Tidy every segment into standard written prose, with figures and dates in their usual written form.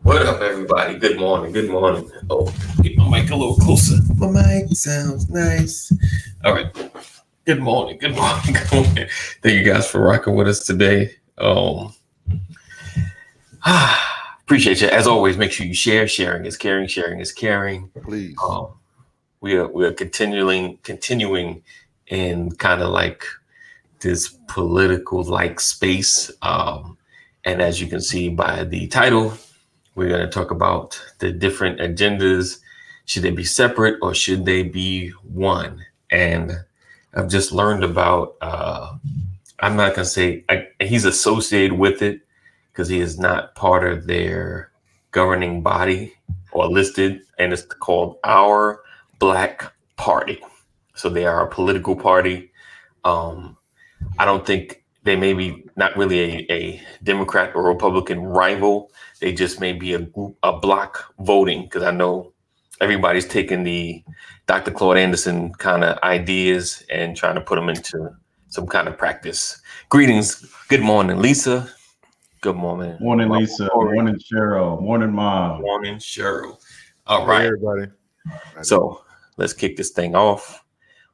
What up, everybody? Good morning. Good morning. Oh, get my mic a little closer. My mic sounds nice. All right. Good morning. Good morning. Good morning. Thank you guys for rocking with us today. Appreciate you. As always, make sure you share. Sharing is caring. Sharing is caring. Please. We are continuing in kind of like this political like space. And as you can see by the title, we're going to talk about the different agendas. Should they be separate or should they be one? And I've just learned about, I'm not going to say he's associated with it because he is not part of their governing body or listed, and it's called Our Black Party. So they are a political party. I don't think they may be not really a Democrat or Republican rival. They just may be a block voting, because I know everybody's taking the Dr. Claude Anderson kind of ideas and trying to put them into some kind of practice. Greetings. Good morning, Lisa. Good morning. Morning, Lisa. Corey. Morning, Cheryl. Morning, Mom. Morning, Cheryl. All Hey, right. everybody. So let's kick this thing off.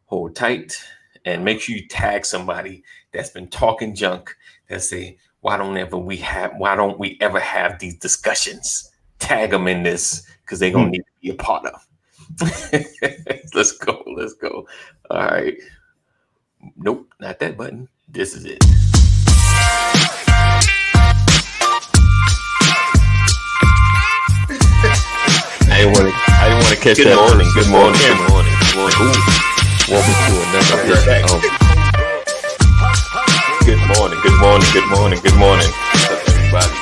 Hold tight and make sure you tag somebody that's been talking junk that say, why don't we ever have these discussions? Tag them in this because they're gonna need to be a part of. Let's go. All right. Nope, not that button. This is it. I didn't want to catch that. Good morning. Welcome to another episode. Good morning. What's up, everybody?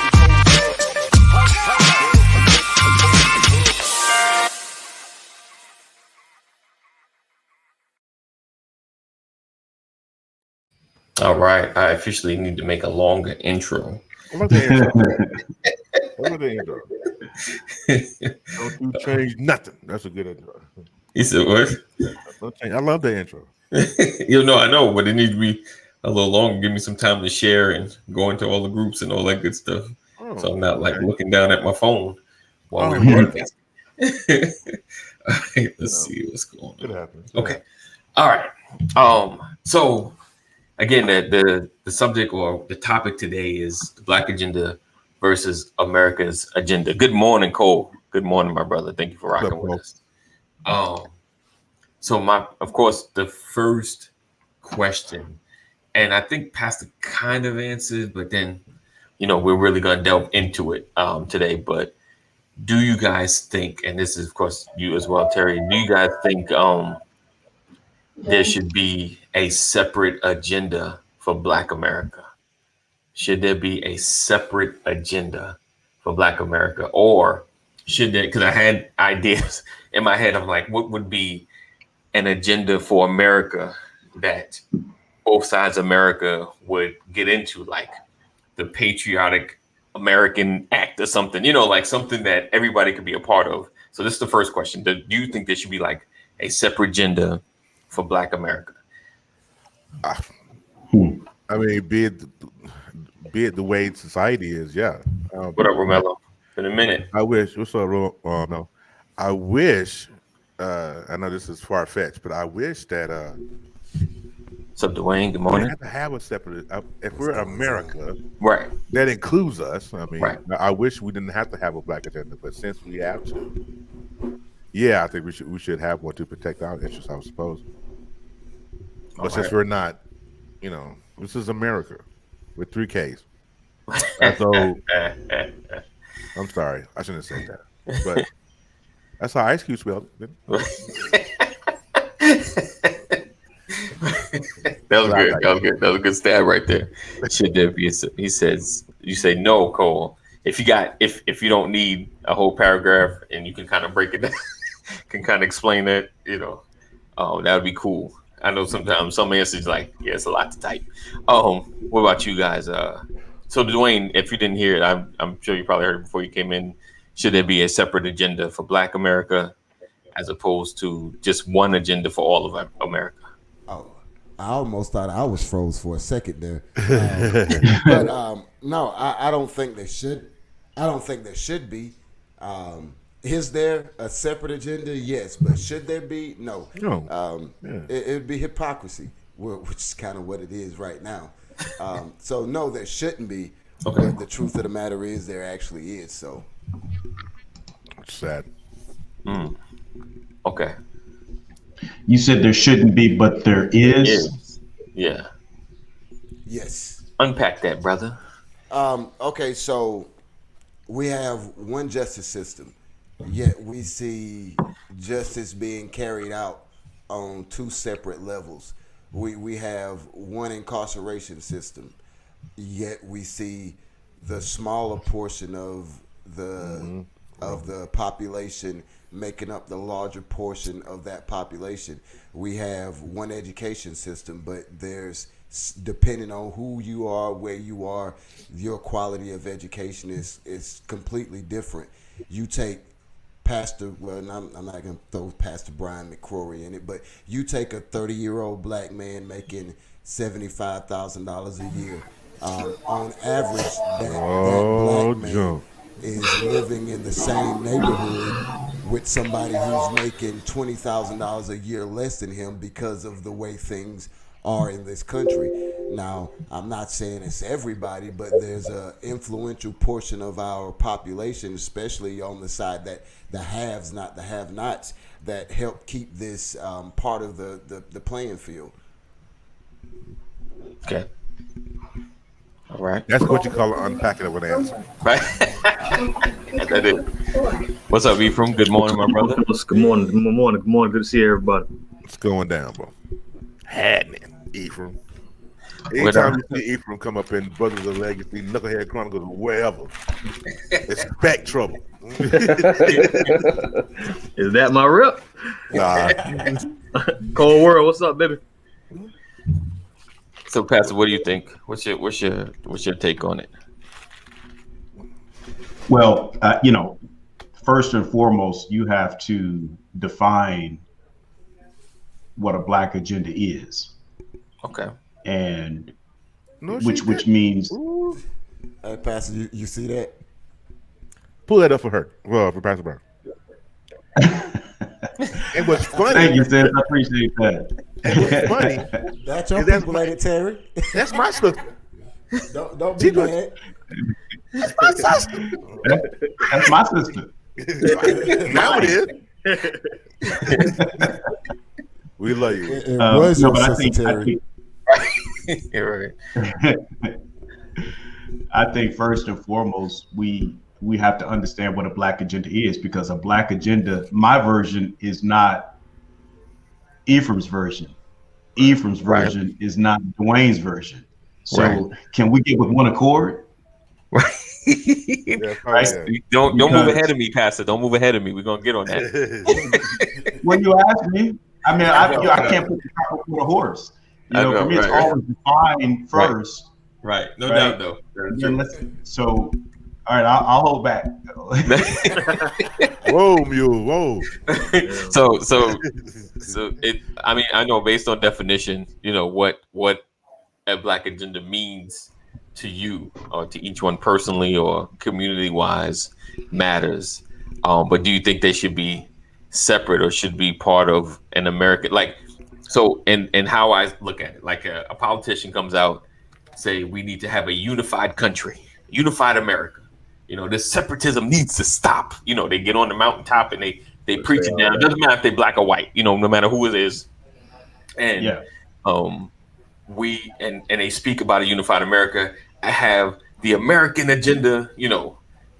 All right, I officially need to make a longer intro. I love the intro. Don't you change nothing. That's a good intro. He said, what? I love the intro. I know, but it needs to be a little longer. Give me some time to share and go into all the groups and all that good stuff. Oh, So I'm not like looking down at my phone while we're yeah. broadcasting. All right, let's see what's going on. It happens. Okay. All right. So again, the subject or the topic today is the Black agenda versus America's agenda. Good morning, Cole. Good morning, my brother. Thank you for rocking with us. So of course, the first question, and I think Pastor kind of answered, but then, we're really going to delve into it today. But do you guys think, and this is of course you as well, Terry, do you guys think there should be a separate agenda for Black America? Should there be a separate agenda for Black America? Or should there, because I had ideas in my head, I'm like, what would be an agenda for America that both sides of America would get into, like the Patriotic American Act or something, like something that everybody could be a part of. So this is the first question. Do you think there should be like a separate agenda for Black America? I mean, be it the way society is, yeah. What up, Romello? In a minute. I wish. What's up, no? I wish. I know this is far fetched, but I wish that. What's up, Dwayne? Good We morning. have to have a separate. If we're America, Right. that includes us. I mean, Right. I wish we didn't have to have a Black agenda, but since we have to, yeah, I think we should have one to protect our interests, I suppose. But since we're not, this is America with 3 Ks. So I'm sorry, I shouldn't have said that, but that's how Ice Cube spelled it. That was good. That was a good stab right there. Should there be? He says, "You say no, Cole. If you don't need a whole paragraph and you can kind of break it down, can kind of explain that, that would be cool. I know sometimes some answers like, yeah, it's a lot to type. What about you guys? So Dwayne, if you didn't hear it, I'm sure you probably heard it before you came in. Should there be a separate agenda for Black America as opposed to just one agenda for all of America? Oh, I almost thought I was froze for a second there. But no, I don't think there should. I don't think there should be. Is there a separate agenda? Yes, but should there be? No. No. Yeah. It would be hypocrisy, which is kind of what it is right now. So no, there shouldn't be. Okay. But the truth of the matter is, there actually is. So It's sad. Okay. You said there shouldn't be, but there is. Yeah. yes. Unpack that, brother. Okay, so we have one justice system, yet we see justice being carried out on two separate levels. We have one incarceration system, yet we see the smaller portion of the population making up the larger portion of that population. We have one education system, but there's, depending on who you are, where you are, your quality of education is completely different. You take Pastor, well, I'm not going to throw Pastor Brian McCrory in it, but you take a 30-year-old black man making $75,000 a year. On average, that black man is living in the same neighborhood with somebody who's making $20,000 a year less than him because of the way things are in this country. Now, I'm not saying it's everybody, but there's an influential portion of our population, especially on the side that the haves, not the have-nots, that help keep this part of the playing field. Okay. All right. That's what you call an unpacking of an answer. Right. That is. What's up, Ephraim? Good morning, my brother. Good morning. Good morning. Good morning. Good to see everybody. What's going down, bro? Happening, Ephraim. Anytime you see Ephraim come up in Brothers of Legacy, Knucklehead Chronicles, wherever, expect trouble. Is that my rep? Nah. Cold World, what's up, baby? So, Pastor, what do you think? What's your take on it? Well, first and foremost, you have to define what a black agenda is. Okay. And No, which means Hey, Pastor, you see that? pull that up for her. Well, for Pastor Brown. And what's funny? thank you, sis. I appreciate that. And what's funny? That's your That's people, ain't it, Terry? That's my sister. Don't be mad. That's my sister. That's my sister. Now it is. We love you. It was no, your but sister, Terry. You're right. I think first and foremost, we have to understand what a black agenda is, because a black agenda, my version is not Ephraim's version. Ephraim's version is not Dwayne's version. So can we get with one accord? Right. Yeah, Right. yeah. Don't move ahead of me, Pastor. Don't move ahead of me. We're gonna get on that. When you ask me, I mean, I can't put the cart before the horse. For me, it's always defined first. Right. No Right. doubt, though. So, all right, I'll hold back. Whoa, mule, whoa. so it. I mean, I know based on definition, what a black agenda means to you or to each one personally or community wise matters. But do you think they should be separate or should be part of an American, and how I look at it, like a politician comes out, say we need to have a unified country, unified America. This separatism needs to stop. They get on the mountaintop and they preach it down. It doesn't matter if they're black or white, no matter who it is. And and they speak about a unified America. I have the American agenda,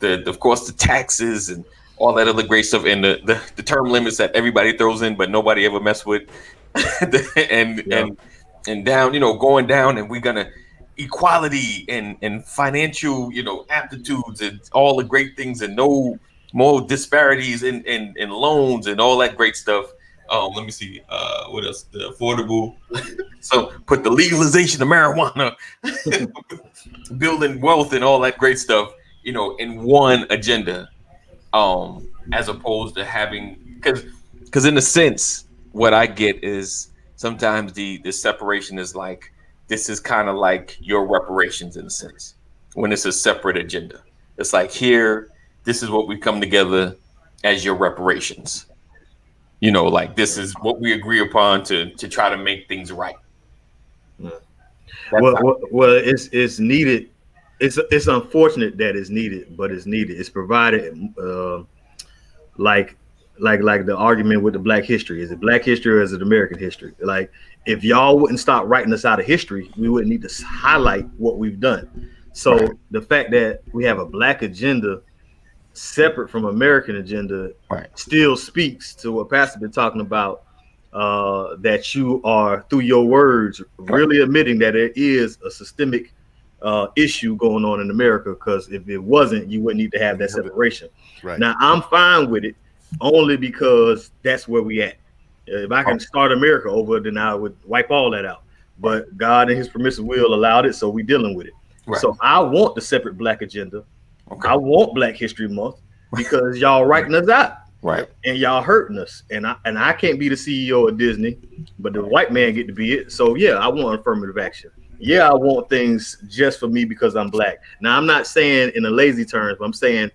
of course the taxes and all that other great stuff, and the term limits that everybody throws in but nobody ever mess with. and down, going down, and we're gonna equality and financial, aptitudes and all the great things, and no more disparities in loans and all that great stuff. Let me see, what else? The affordable. So put the legalization of marijuana, building wealth and all that great stuff, in one agenda, as opposed to having, because in a sense, what I get is sometimes the separation is like, this is kind of like your reparations in a sense, when it's a separate agenda. It's like, here, this is what we come together as your reparations. Like this is what we agree upon to try to make things right. Well, it's needed. It's unfortunate that it's needed, but it's needed. It's provided. Like like the argument with the Black history. Is it Black history or is it American history? Like, if y'all wouldn't stop writing us out of history, we wouldn't need to highlight what we've done. So the fact that we have a Black agenda separate from American agenda still speaks to what Pastor been talking about, that you are, through your words, really admitting that there is a systemic issue going on in America, because if it wasn't, you wouldn't need to have that separation. Right. Now, I'm fine with it only because that's where we at. If I can start America over, then I would wipe all that out. But God in his permissive will allowed it, so we dealing with it. Right. So I want the separate Black agenda. Okay. I want Black History Month because y'all writing us out. Right. And y'all hurting us. And I can't be the CEO of Disney, but the white man get to be it. So yeah, I want affirmative action. Yeah, I want things just for me because I'm Black. Now, I'm not saying in a lazy terms, but I'm saying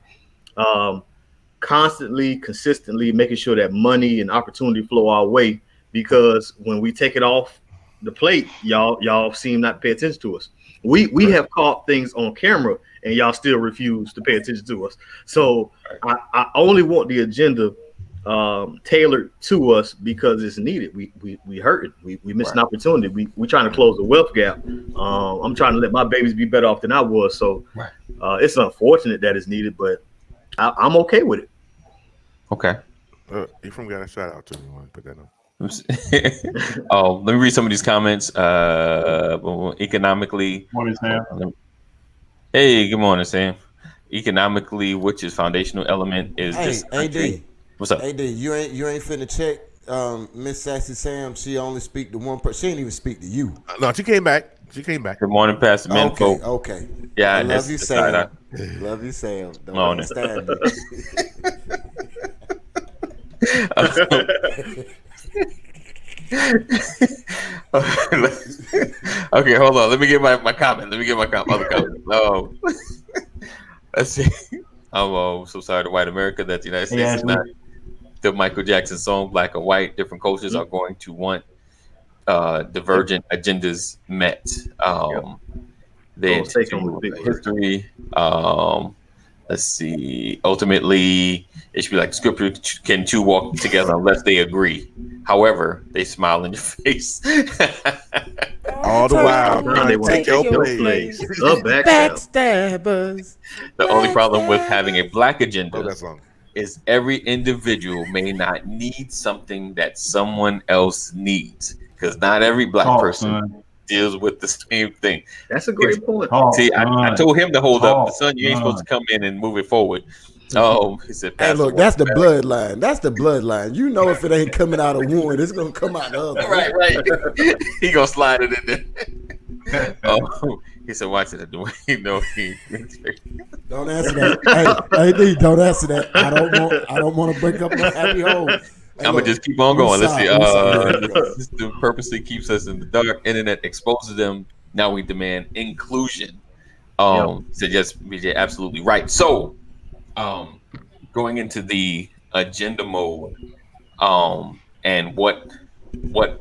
constantly, consistently making sure that money and opportunity flow our way, because when we take it off the plate, y'all seem not to pay attention to us. We have caught things on camera and y'all still refuse to pay attention to us. So I only want the agenda tailored to us because it's needed. We hurting. We missed an opportunity. We trying to close the wealth gap. I'm trying to let my babies be better off than I was. So it's unfortunate that it's needed, but I'm okay with it. Okay. Ephraim got a shout out to me. Want to put that on? Let me read some of these comments. Economically. Morning, Sam. Hey, good morning, Sam. Economically, which is foundational element is this country. AD. What's up? AD, you ain't finna check Miss Sassy Sam. She only speak to one person. She ain't even speak to you. No, she came back. Good morning, Pastor Menfolk. Okay. Yeah, I love you, Sam. Love you, Sam. Don't understand me. Okay, hold on. Let me get my comment. Other comment. Let's see. I'm so sorry to white America that the United States is not the Michael Jackson song, Black and White. Different cultures are going to want divergent agendas met. They history. Let's see. Ultimately, it should be like scripture: can two walk together unless they agree? However, they smile in your face. All the while, they want to take your place. Backstabbers. The only problem with having a Black agenda is every individual may not need something that someone else needs, because not every Black person deals with the same thing. That's a great point. See, I told him to hold up. The son, you ain't supposed to come in and move it forward. He said, "Hey, look, that's the bloodline. That's the bloodline. You know, if it ain't coming out of one, it's gonna come out of other." Right. He gonna slide it in there. He said, "Watch it." Don't answer that. Hey, AD, don't answer that. I don't want to break up my happy home. Hey, I'm gonna just keep on going. Let's see. The system purposely keeps us in the dark. Internet exposes them. Now we demand inclusion. So yes, BJ, absolutely right. So, going into the agenda mode, and what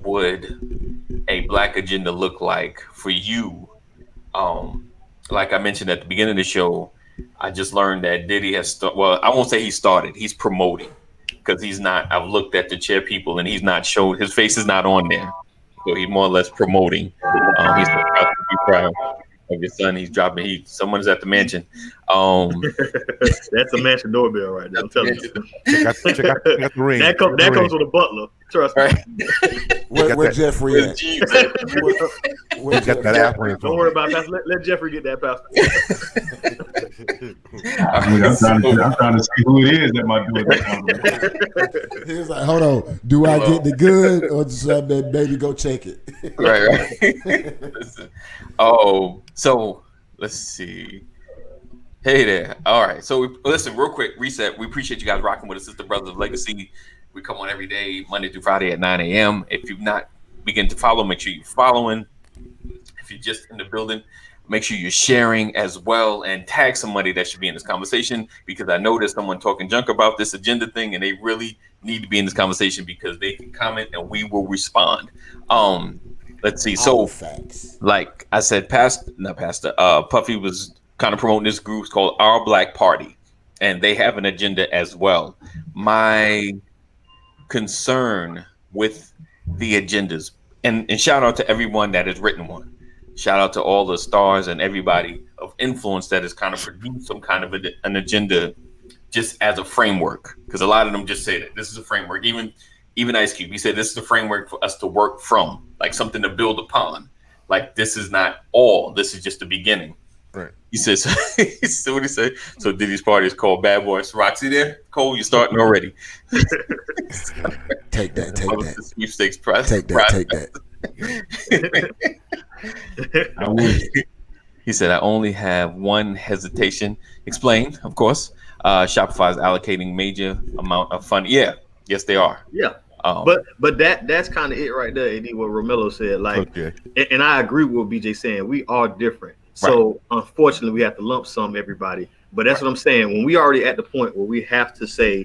would a Black agenda look like for you? Like I mentioned at the beginning of the show, I just learned that Diddy has well, I won't say he started. He's promoting. Because he's not, I've looked at the chair people and he's not showed, his face is not on there. So he's more or less promoting. He's about to be proud of your son. He's dropping, someone's at the mansion. That's a mansion doorbell right there. I'm telling you. Check out the ring. That comes with a butler. Trust me. Where Jeffrey at? Don't worry about that. Let Jeffrey get that, Pastor. I'm trying to see who it is that might do it. He was like, "Hold on, do I get the good or just let that baby go check it?" Right. Listen. So let's see. Hey there. All right. So listen, real quick reset. We appreciate you guys rocking with us. It's the Brothers of Legacy. We come on every day, Monday through Friday at 9 a.m. If you've not begun to follow, make sure you're following. If you're just in the building, Make sure you're sharing as well and tag somebody that should be in this conversation, because I know there's someone talking junk about this agenda thing and they really need to be in this conversation because they can comment and we will respond. Let's see. So facts. like I said, Puffy was kind of promoting this group called Our Black Party, and they have an agenda as well. My concern with the agendas, and shout out to everyone that has written one. Shout out to all the stars and everybody of influence that has kind of produced some kind of an agenda just as a framework. Because a lot of them just say that this is a framework. Even Ice Cube, he said this is a framework for us to work from, like something to build upon. Like this is not all. This is just the beginning. Right. He says, so what he say? So Diddy's party is called Bad Boys. Roxy there? Cole, you're starting already. Take that. Sweepstakes prize. Take that. I would. He said, I only have one hesitation. Explain, of course. Shopify is allocating major amount of fund. Yeah, yes, they are. Yeah. But that's kind of it right there, AD, what Romello said. Like, Okay. and I agree with what BJ saying. We are different. So unfortunately, we have to lump sum everybody. But that's what I'm saying. When we already at the point where we have to say,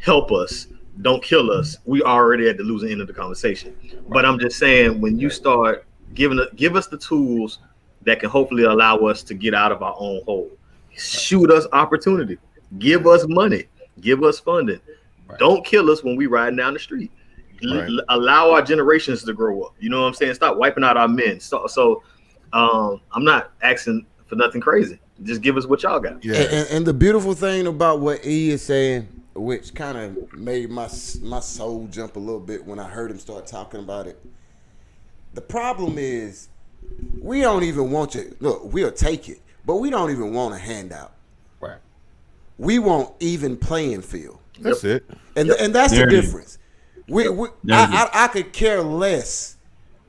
help us, don't kill us, we already at the losing end of the conversation. But I'm just saying, when you start give us the tools that can hopefully allow us to get out of our own hole, shoot us opportunity, give us money, give us funding. Don't kill us when we riding down the street. Allow our generations to grow up. You know what I'm saying? Stop wiping out our men. So I'm not asking for nothing crazy. Just give us what y'all got. Yeah. And the beautiful thing about what E is saying, which kind of made my soul jump a little bit when I heard him start talking about it. The problem is we don't even want you. Look, we'll take it, but we don't even want a handout. Right. We want even playing field. That's it. And that's the difference. I could care less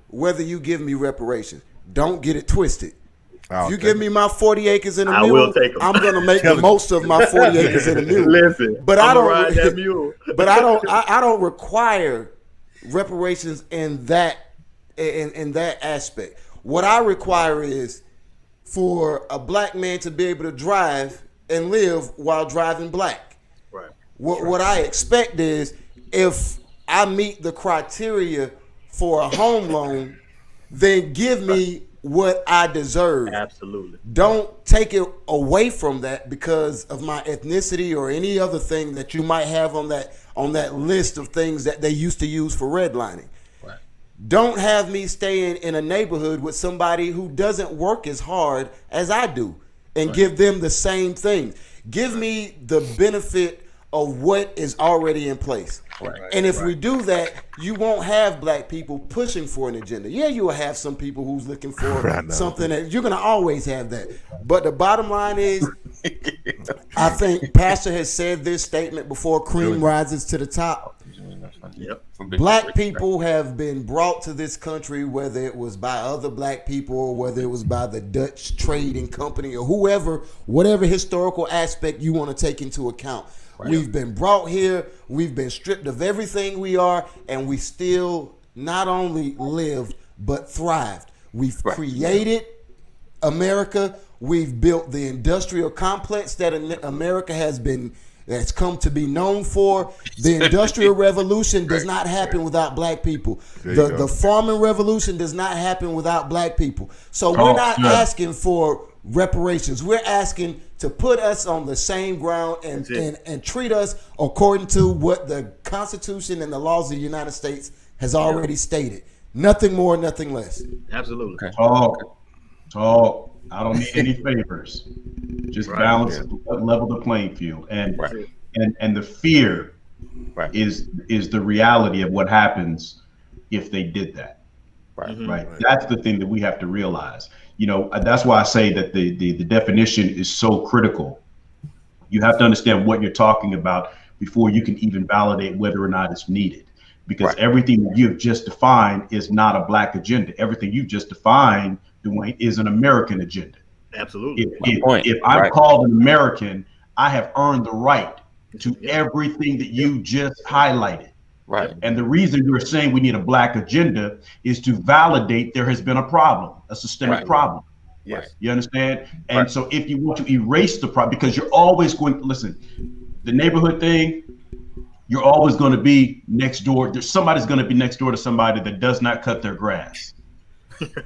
whether you give me reparations. Don't get it twisted. If you give me my 40 acres and a mule, I'm gonna make the most of my 40 acres and a mule. Listen, but I don't ride that mule. But I don't require reparations in that aspect. What I require is for a black man to be able to drive and live while driving black. Right. What I expect is if I meet the criteria for a home loan, then give me what I deserve. Absolutely. Don't take it away from that because of my ethnicity or any other thing that you might have on that list of things that they used to use for redlining. Right. Don't have me staying in a neighborhood with somebody who doesn't work as hard as I do and give them the same thing. Give me the benefit of what is already in place. Right. And if we do that, you won't have black people pushing for an agenda. Yeah, you will have some people who's looking for something that you're going to always have that. But the bottom line is, I think Pastor has said this statement before, cream rises to the top. Yep. Black people have been brought to this country, whether it was by other black people or whether it was by the Dutch trading company or whoever, whatever historical aspect you want to take into account. Right. We've been brought here, we've been stripped of everything we are, and we still not only lived, but thrived. We've created America. We've built the industrial complex that America has come to be known for. The Industrial Revolution does not happen without black people. The farming revolution does not happen without black people. So we're not asking for reparations. We're asking to put us on the same ground and treat us according to what the Constitution and the laws of the United States has already stated. Nothing more, nothing less. Absolutely. Okay. Talk. I don't need any favors. Just balance, level the playing field, and the fear is the reality of what happens if they did that. Right. That's the thing that we have to realize. You know, that's why I say that the definition is so critical. You have to understand what you're talking about before you can even validate whether or not it's needed. Because everything that you've just defined is not a black agenda. Everything you've just defined, Dwayne, is an American agenda. Absolutely. If I'm called an American, I have earned the right to everything that you just highlighted. Right. And the reason you're saying we need a black agenda is to validate there has been a problem, a systemic problem. Yes. You understand? And Right. so if you want to erase the problem, because you're always going to listen, the neighborhood thing, you're always going to be next door. Somebody's going to be next door to somebody that does not cut their grass.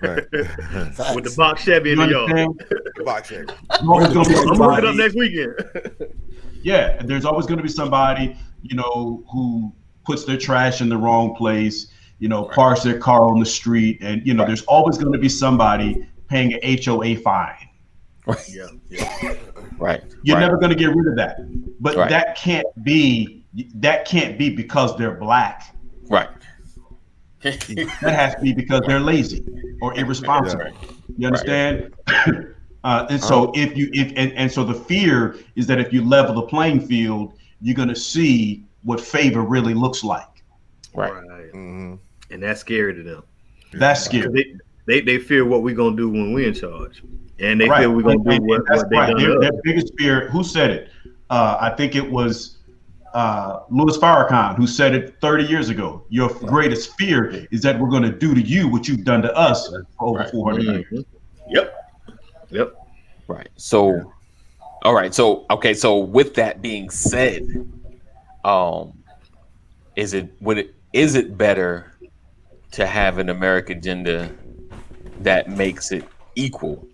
Right. With the Facts. box Chevy in You the yard. understand? Box check. There's always going to be I'm hooking up somebody. next weekend. Yeah, there's always going to be somebody, who puts their trash in the wrong place, parks their car on the street, and there's always going to be somebody paying an HOA fine. Yeah. Right. You're right. never going to get rid of that, but Right. that can't be because they're black. Right. That has to be because they're lazy or irresponsible. You understand? And so so the fear is that if you level the playing field, you're going to see what favor really looks like. Right. Mm-hmm. And that's scary to them. That's scary. They fear what we're gonna do when we're in charge, and they Right. feel we're gonna do And what that's they right. done. to Their us. biggest fear. Who said it? I think it was Louis Farrakhan who said it 30 years ago. Your greatest fear is that we're going to do to you what you've done to us for over 400 years. Mhm. Yep. Right. So, all right. So, okay. So, with that being said, is it better to have an American agenda that makes it equal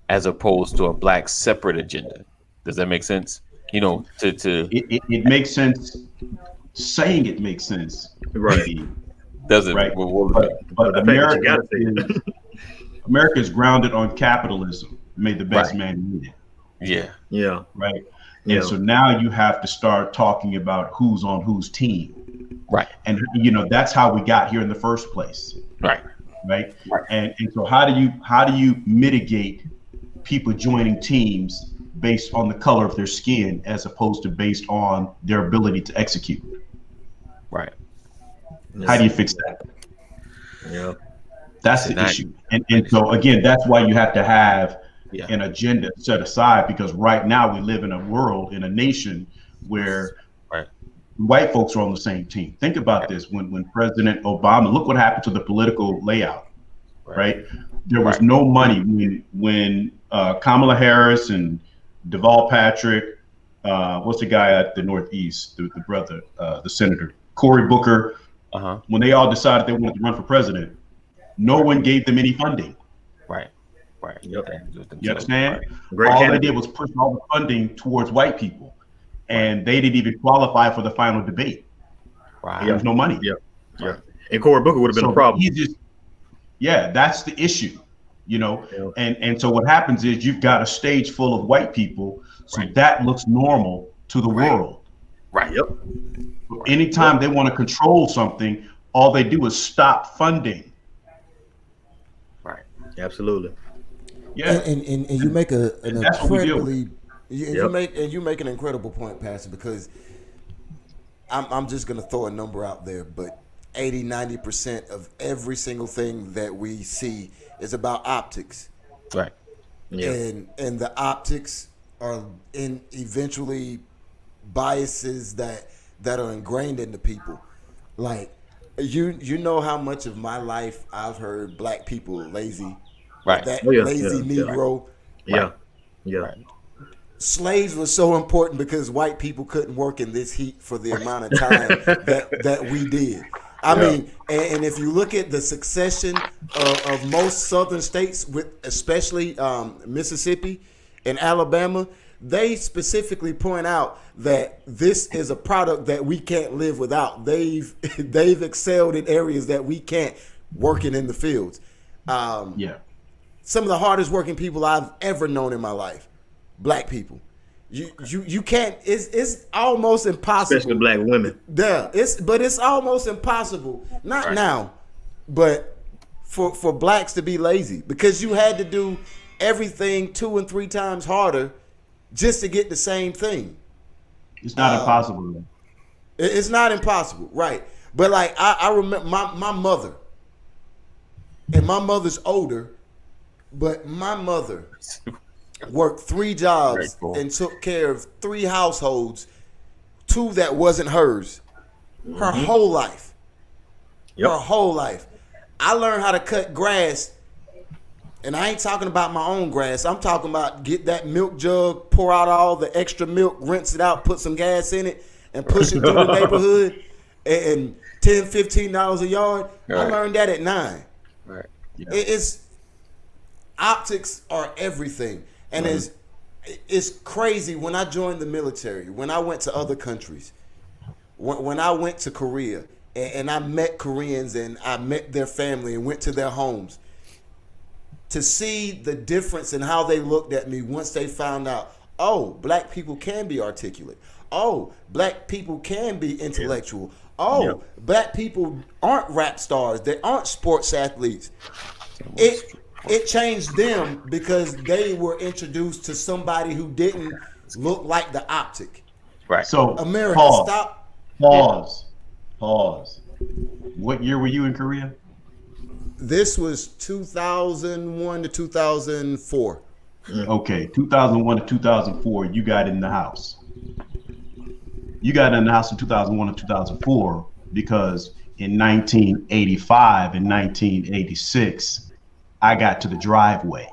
as opposed to a black separate agenda? Does that make sense? It makes sense. Saying it makes sense. Right. Maybe, does it? right. But The fact that you gotta America is grounded on capitalism. May the best man win. Yeah. Yeah. Right. Yeah. And so now you have to start talking about who's on whose team. Right. And that's how we got here in the first place. Right. Right. And so how do you mitigate people joining teams based on the color of their skin as opposed to based on their ability to execute? Right. How do you fix that? Yeah. That's the issue. And so again, that's why you have to have an agenda set aside, because right now we live in a world, in a nation where white folks are on the same team. Think about this. When President Obama, look what happened to the political layout, right? There was no money when Kamala Harris and Deval Patrick, what's the guy at the Northeast, the brother, the senator, Cory Booker, when they all decided they wanted to run for president, no one gave them any funding. Right. You understand? Great all candidate. they did was push all the funding towards white people, and they didn't even qualify for the final debate. Wow. There was no money. Yeah. And Cory Booker would have been a problem. That's the issue, And so what happens is you've got a stage full of white people, so that looks normal to the world. Right. Yep. Anytime they want to control something, all they do is stop funding. Right. Absolutely. Yeah. And you make an that's what we deal with. incredibly you make an incredible point, Pastor, because I'm just gonna throw a number out there, but 80-90% of every single thing that we see is about optics. Right. Yeah. And the optics are eventually biases that are ingrained into people. Like you know how much of my life I've heard black people lazy. Right. That Oh, yeah, lazy yeah, Negro. Yeah. Yeah. Right. Slaves were so important because white people couldn't work in this heat for the amount of time that we did. I mean, and if you look at the succession of most southern states, with especially Mississippi and Alabama, they specifically point out that this is a product that we can't live without. They've excelled in areas that we can't, working in the fields. Some of the hardest working people I've ever known in my life, black people. You can't. It's almost impossible. Especially black women. Yeah, it's almost impossible. Not now, but for blacks to be lazy, because you had to do everything 2 and 3 times harder just to get the same thing. It's not impossible. It's not impossible, right? But like I remember my mother, and my mother's older, but my mother worked 3 jobs and took care of 3 households, 2 that wasn't hers, her whole life. Her whole life. I learned how to cut grass And I ain't talking about my own grass. I'm talking about get that milk jug, pour out all the extra milk, rinse it out, put some gas in it, and push it through the neighborhood. And $10, $15 a yard. Right. I learned that at 9. Right. Yeah. It's optics are everything, and it's crazy. When I joined the military, when I went to other countries, when I went to Korea, and I met Koreans and I met their family and went to their homes, to see the difference in how they looked at me once they found out, oh, black people can be articulate. Oh, black people can be intellectual. Oh, black people aren't rap stars. They aren't sports athletes. It changed them because they were introduced to somebody who didn't look like the optic. Right. So America, pause. stop. Pause. What year were you in Korea? This was 2001 to 2004. Okay, 2001 to 2004, you got in the house. You got in the house in 2001 to 2004 because in 1985 and 1986, I got to the driveway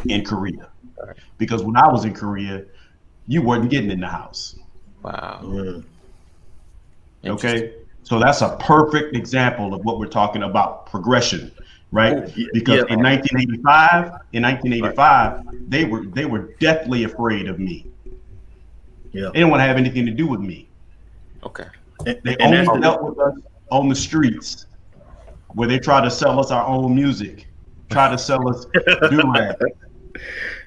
in Korea. Because when I was in Korea, you weren't getting in the house. Wow. Okay, so that's a perfect example of what we're talking about, progression, right? Because in 1985, they were deathly afraid of me. Yeah. They didn't want to have anything to do with me. Okay. They only dealt with us on the streets, where they try to sell us our own music, try to sell us do-rag.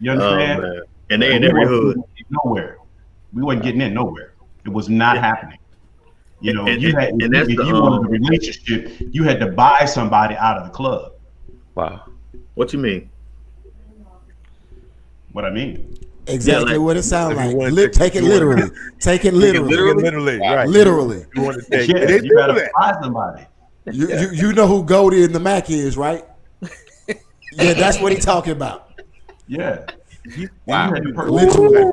You understand? Man. And they in every hood. Nowhere. We wasn't getting in nowhere. It was not happening. You know, if you wanted a relationship, you had to buy somebody out of the club. Wow. What you mean? What I mean? Exactly what it sounds if you like. wanted to- Take it literally. Take it literally. Literally, right. Literally. You want to take Yeah, they you do gotta that. buy somebody. You know who Goldie and the Mac is, right? Yeah, that's what he's talking about. Yeah. Wow. Literally.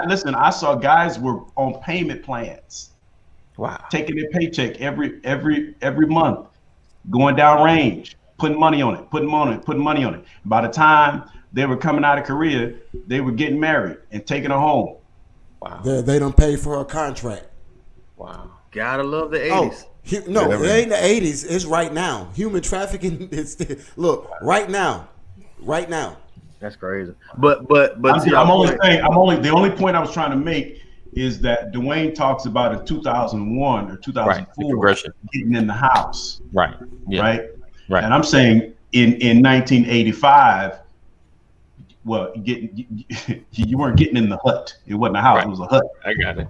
Listen, I saw guys were on payment plans, Wow. taking their paycheck every month, going down range, putting money on it. By the time they were coming out of Korea, they were getting married and taking her home. Wow. They don't pay for her contract. Wow. Gotta love the Oh, 80s. no, it ain't the 80s. It's right now. Human trafficking is look right now. That's crazy. But to your I'm only point- saying. The only point I was trying to make is that Dwayne talks about in 2001 or 2004 progression. getting in the house, Right. Yeah. right? Right. And I'm saying in 1985, well, you weren't getting in the hut. It wasn't a house; it was a hut. I got it.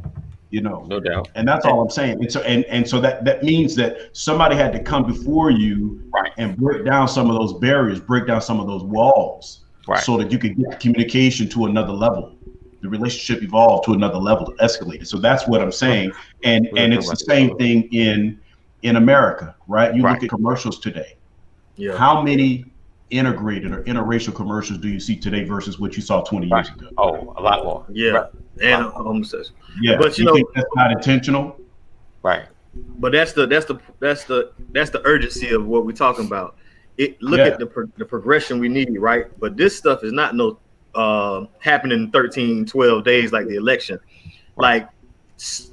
You know, No doubt. and that's all I'm saying. And so that means that somebody had to come before you Right. and break down some of those barriers, break down some of those walls, Right. so that you could get the communication to another level. The relationship evolved to another level, escalated. So that's what I'm saying. And it's the same thing in America, right? You look at commercials today. Yeah. How many integrated or interracial commercials do you see today versus what you saw 20 years ago? Oh, a lot more. Yeah. Right. And homosexual. Yeah, But you think that's not intentional? Right. But that's the urgency of what we're talking about. Look at the progression we need, right? But this stuff is not happening in 13, 12 days like the election. Like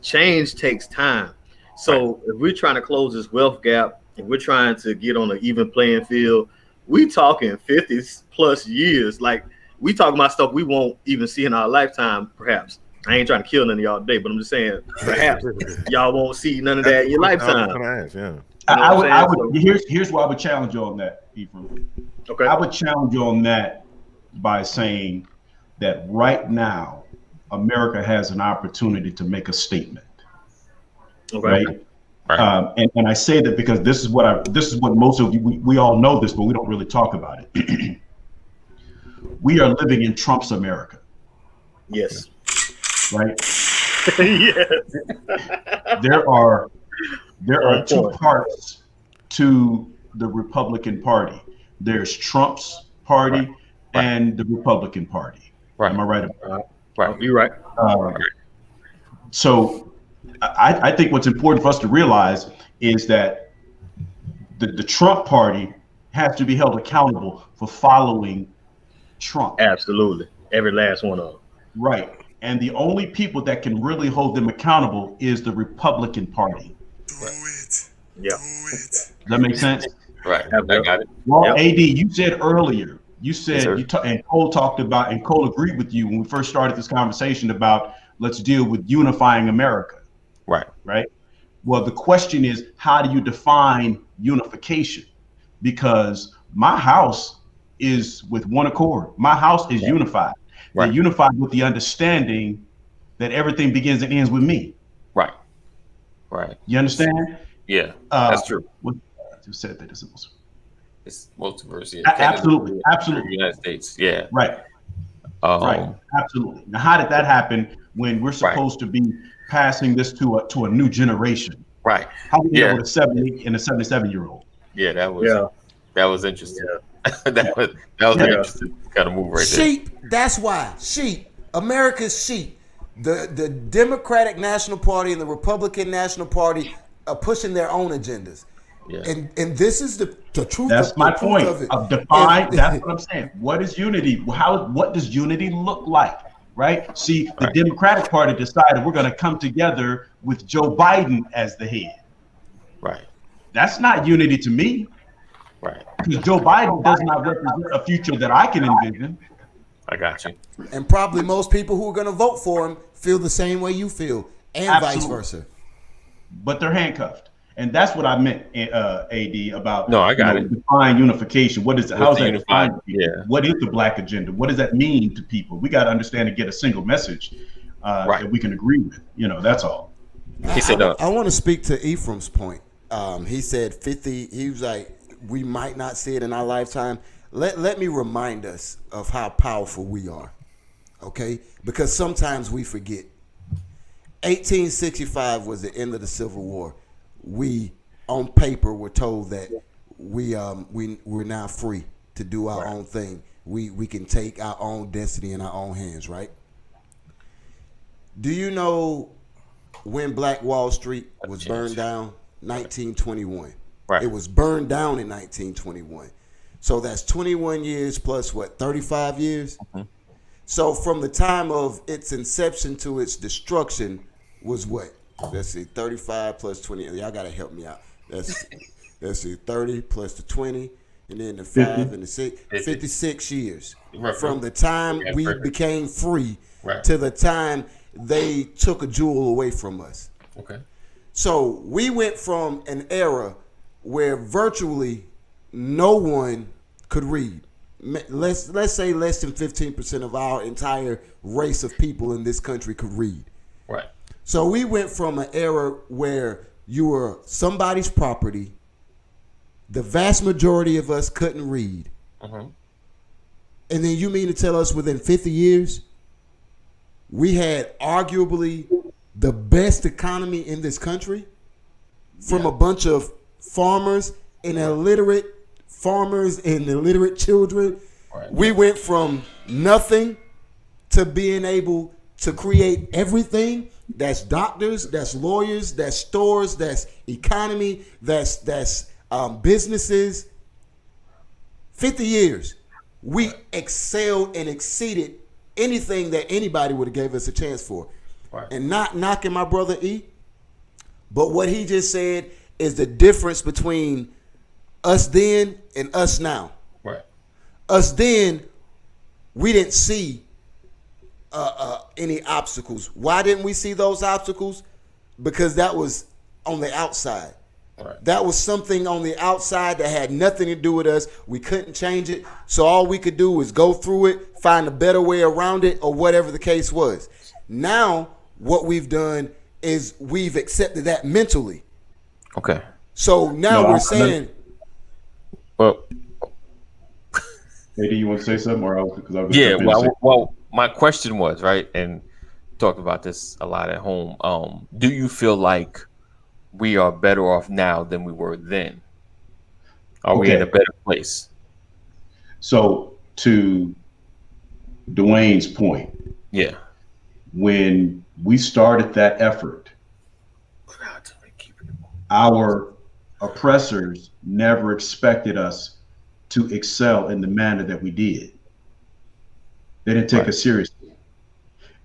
change takes time. So if we're trying to close this wealth gap, if we're trying to get on an even playing field, we talking 50 plus years. Like we talking about stuff we won't even see in our lifetime, perhaps. I ain't trying to kill none of y'all today, but I'm just saying, perhaps y'all won't see none of that in your lifetime. I would. Here's why I would challenge you on that, Ephraim. Okay. I would challenge you on that by saying that right now, America has an opportunity to make a statement. Okay. Right. And I say that because this is what most of you, we all know this, but we don't really talk about it. We are living in Trump's America. Yes. Right. Yes. There are two parts to the Republican Party. There's Trump's party and the Republican Party. Right. Am I right about that? Right. You're right. So I think what's important for us to realize is that the Trump party has to be held accountable for following Trump. Absolutely. Every last one of them. Right. And the only people that can really hold them accountable is the Republican Party. Do it. Yeah. Do it. Does that make sense? Right. I got it. Well, Yep. AD, you said earlier, you said Yes, and Cole talked about, and Cole agreed with you when we first started this conversation about let's deal with unifying America, Right. right? Well, the question is, how do you define unification? Because my house is with one accord. My house is unified. They're Right. unified with the understanding that everything begins and ends with me. Right. Right. You understand? Yeah. That's true. What you said that is It's multiverse. Yeah. absolutely, absolutely. United States. Yeah. Right. Right, absolutely. Now, how did that happen when we're supposed to be passing this to a new generation? Right. How did we get with a 70 and a 77-year-old? Yeah, that was interesting. Yeah. that was an interesting kind of move right there. Sheep. That's why. Sheep. America's sheep. The Democratic National Party and the Republican National Party are pushing their own agendas. Yeah. And this is the truth. That's my point. Of it. Define. That's what I'm saying. What is unity? What does unity look like? Right. See, the Democratic Party decided we're going to come together with Joe Biden as the head. Right. That's not unity to me. Right. Because Joe Biden does not represent a future that I can envision. I got you. And probably most people who are going to vote for him feel the same way you feel, and vice versa. But they're handcuffed. And that's what I meant, AD, about No, I got it. Define unification. What is it? How is that unified? defined? Yeah. What is the black agenda? What does that mean to people? We got to understand and get a single message that we can agree with. That's all. He said, I want to speak to Ephraim's point. He said 50. He was like, we might not see it in our lifetime. Let me remind us of how powerful we are. Okay? Because sometimes we forget. 1865 was the end of the Civil War. We, on paper, were told that we're now free to do our own thing. We can take our own destiny in our own hands, right? Do you know when Black Wall Street was burned down? 1921. Right. It was burned down in 1921. So that's 21 years plus what, 35 years? Mm-hmm. So from the time of its inception to its destruction was what? Let's see, 35 plus 20. Y'all got to help me out. Let's see, 30 plus the 20, and then the 5 and the 6. 56 years. Right. From the time we became free to the time they took a jewel away from us. Okay. So we went from an era where virtually no one could read. Let's say less than 15% of our entire race of people in this country could read. Right. So we went from an era where you were somebody's property. The vast majority of us couldn't read. Mm-hmm. And then you mean to tell us within 50 years, we had arguably the best economy in this country from a bunch of farmers and illiterate farmers and illiterate children. Right. We went from nothing to being able to create everything. That's doctors, that's lawyers, that's stores, that's economy, that's businesses. 50 years, we excelled and exceeded anything that anybody would have gave us a chance for. Right. And not knocking my brother E, but what he just said is the difference between us then and us now. Right. Us then, we didn't see any obstacles. Why didn't we see those obstacles? Because that was on the outside. Right. That was something on the outside that had nothing to do with us. We couldn't change it. So all we could do was go through it, find a better way around it, or whatever the case was. Now, what we've done is we've accepted that mentally. Okay. So now we're saying... Well... Hey, do you want to say something? Well, my question was, right, and talked about this a lot at home. Do you feel like we are better off now than we were then? Are we in a better place? So to Dwayne's point, when we started that effort, our oppressors never expected us to excel in the manner that we did. They didn't take us seriously.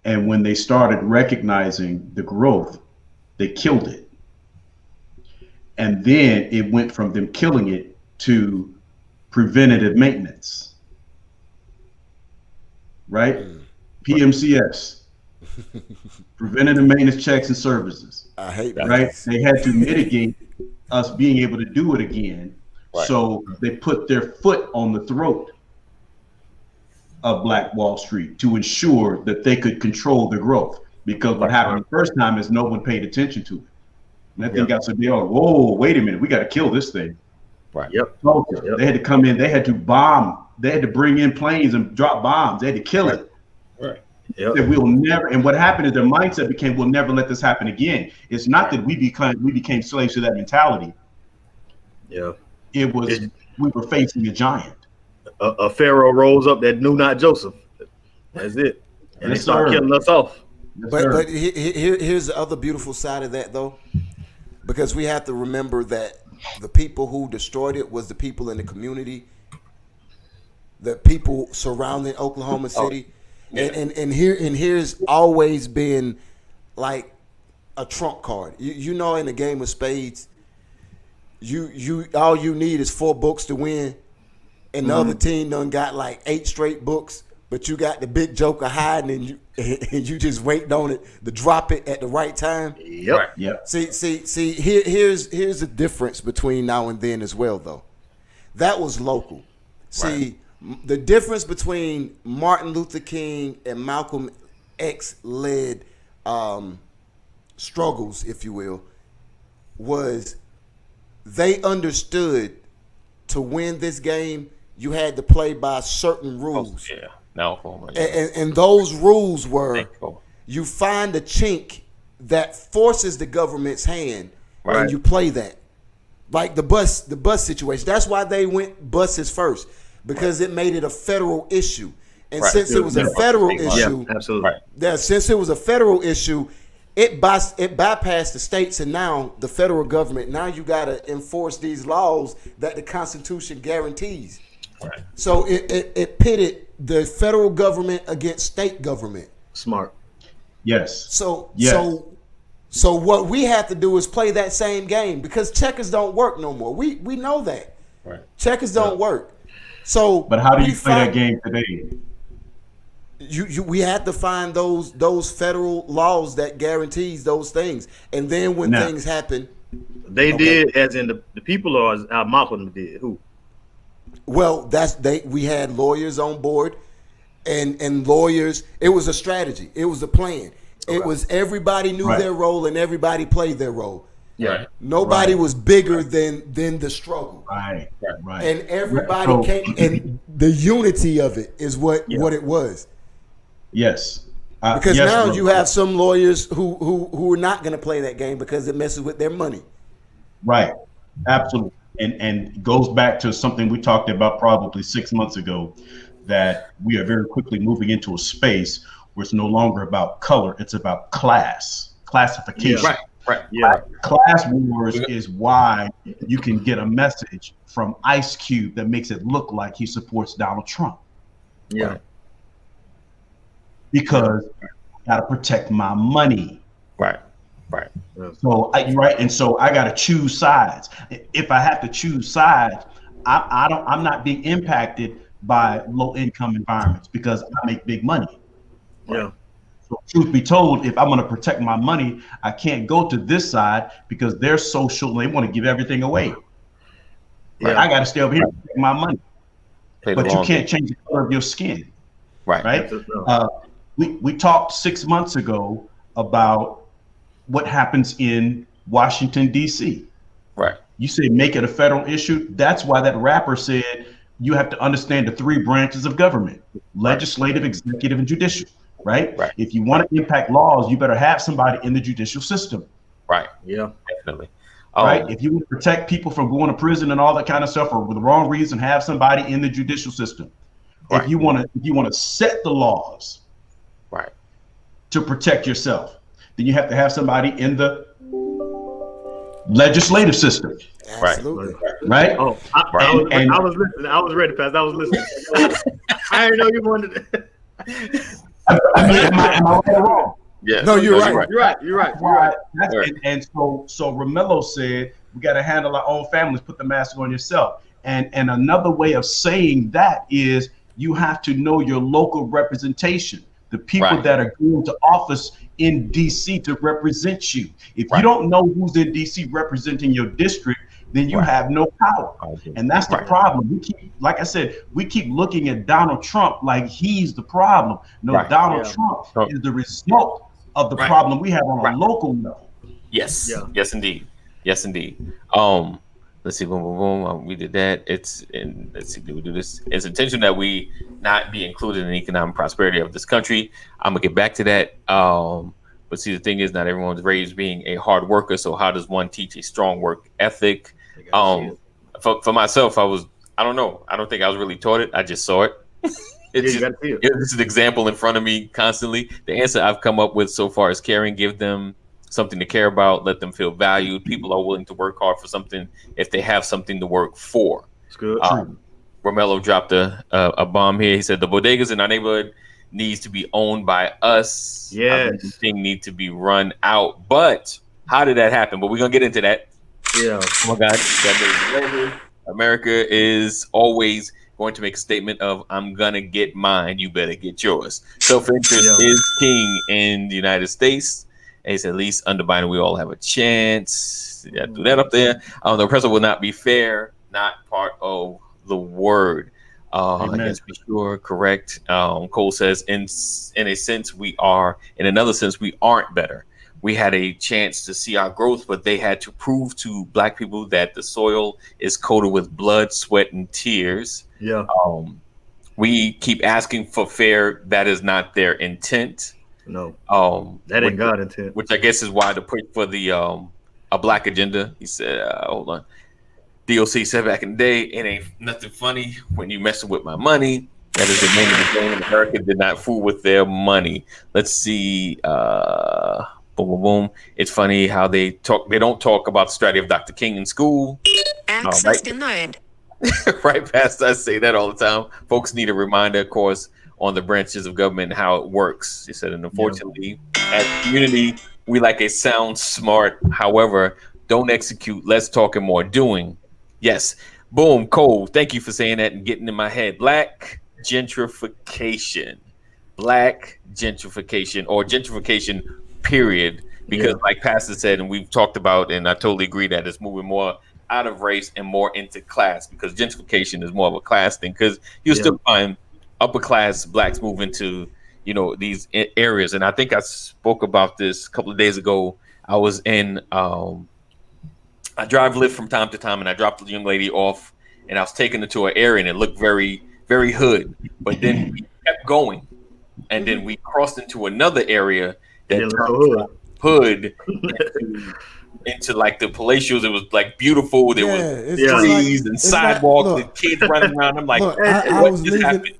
And when they started recognizing the growth, they killed it. And then it went from them killing it to preventative maintenance, right? PMCS, preventative maintenance checks and services. I hate that. Right? They had to mitigate us being able to do it again. Right. So they put their foot on the throat of Black Wall Street to ensure that they could control the growth. Because what happened the first time is no one paid attention to it. And that thing got so big, whoa, wait a minute, we got to kill this thing. Right. Yep. They had to come in, they had to bomb, they had to bring in planes and drop bombs, they had to kill it. Right. Yep. That we'll never, and what happened is their mindset became, we'll never let this happen again. It's not that we became slaves to that mentality. Yeah. It was, we were facing a giant. A pharaoh rose up that knew not Joseph. That's it. And they start killing us off. But here's the other beautiful side of that, though, because we have to remember that the people who destroyed it was the people in the community, the people surrounding Oklahoma City. And here's always been like a trump card. You know, in the game of spades, you all you need is 4 books to win, and the other team done got like 8 straight books, but you got the big joker hiding, and you just waiting on it to drop it at the right time. Yep. Right. Yep. See. Here's the difference between now and then as well, though. That was local. See, the difference between Martin Luther King and Malcolm X led struggles, if you will, was they understood to win this game, you had to play by certain rules. Yeah. No. And those rules were, you find a chink that forces the government's hand, and you play that. Like the bus situation. That's why they went buses first, because it made it a federal issue. And since it was a federal issue, absolutely. Since it was a federal issue, it bypassed the states, and now the federal government. Now you got to enforce these laws that the Constitution guarantees. Right. So it pitted the federal government against state government. Smart. Yes. So what we have to do is play that same game, because checkers don't work no more. We know that. Right. Checkers don't work. So, but how do you play that game today? We had to find those federal laws that guarantees those things, and then when things happen, they did, as in the people, or as Malcolm did. Who? Well, we had lawyers on board, and lawyers. It was a strategy. It was a plan. It was everybody knew their role, and everybody played their role. Yeah. Nobody was bigger than the struggle. Right. And everybody came, and the unity of it is what it was. Yes. Because now you have some lawyers who are not going to play that game because it messes with their money. Right. Absolutely. And goes back to something we talked about probably 6 months ago, that we are very quickly moving into a space where it's no longer about color, it's about classification. Yeah, right. Yeah. Class wars is why you can get a message from Ice Cube that makes it look like he supports Donald Trump. Yeah. Because I gotta protect my money. Right. So I gotta choose sides. If I have to choose sides, I'm not being impacted by low income environments because I make big money. Yeah. So truth be told, if I'm going to protect my money, I can't go to this side because they're social and they want to give everything away. Yeah. I got to stay over here and protect my money. But you can't change the color of your skin. Right? We talked 6 months ago about what happens in Washington, D.C. Right. You say make it a federal issue. That's why that rapper said you have to understand the 3 branches of government: legislative, executive, and judicial. Right? If you want to impact laws, you better have somebody in the judicial system. Right. Yeah. Definitely. Right? If you want to protect people from going to prison and all that kind of stuff, or for the wrong reason, have somebody in the judicial system. Right. If you want to set the laws, right, to protect yourself, then you have to have somebody in the legislative system. Absolutely. right? Oh, I was listening. I was ready, Pastor. I was listening. I didn't know you wanted to. Am I right or wrong? Yeah. No, you're right. You're right. And so Romello said we got to handle our own families. Put the mask on yourself. And another way of saying that is you have to know your local representation, the people that are going to office in DC to represent you. If you don't know who's in DC representing your district, then you have no power. And that's the problem. We keep, like I said, we keep looking at Donald Trump like he's the problem. No, Donald Trump is the result of the problem we have on a local level. Yes. Yeah. Yes, indeed. Yes, indeed. Let's see. Boom, boom, boom. We did that. Let's see. Do we do this? It's intentional that we not be included in the economic prosperity of this country. I'm gonna get back to that. But see, the thing is, not everyone's raised being a hard worker. So how does one teach a strong work ethic? For myself, I don't know. I don't think I was really taught it. I just saw it. This is an example in front of me constantly. The answer I've come up with so far is caring. Give them something to care about. Let them feel valued. People are willing to work hard for something if they have something to work for. It's good. Romello dropped a bomb here. He said the bodegas in our neighborhood needs to be owned by us. Yes. The thing needs to be run out. But how did that happen? But we're gonna get into that. Yeah. Oh my God. America is always going to make a statement of I'm gonna get mine, you better get yours. Self-interest is king in the United States. And he said, at least under Biden, we all have a chance. Yeah, do that up there. The oppressor will not be fair, not part of the word. I guess be sure, correct. Cole says, in a sense, we are. In another sense, we aren't better. We had a chance to see our growth, but they had to prove to Black people that the soil is coated with blood, sweat, and tears. Yeah. We keep asking for fair. That is not their intent. No. That ain't God's intent. Which I guess is why the push for the a Black agenda. He said, hold on. DOC said back in the day, it ain't nothing funny when you messing with my money. That is the name of the game. America did not fool with their money. Let's see. Boom, boom, boom. It's funny how they talk. They don't talk about the strategy of Dr. King in school. Access denied. Right, Pastor. I say that all the time. Folks need a reminder, of course, on the branches of government and how it works. He said, and unfortunately, as a community, we like a sound, smart, however, don't execute, less talk and more doing. Yes. Boom, Cole. Thank you for saying that and getting in my head. Black gentrification. Black gentrification or gentrification, period. Because like Pastor said, and we've talked about, and I totally agree that it's moving more out of race and more into class, because gentrification is more of a class thing. Because you still find upper class Blacks move into, these areas. And I think I spoke about this a couple of days ago. I was in, I drive Lyft from time to time, and I dropped the young lady off, and I was taking her to an area, and it looked very, very hood. But then we kept going, and then we crossed into another area that turned hood into like the palatials. It was like beautiful. There was trees and sidewalks and kids running around. I'm like, I was leaving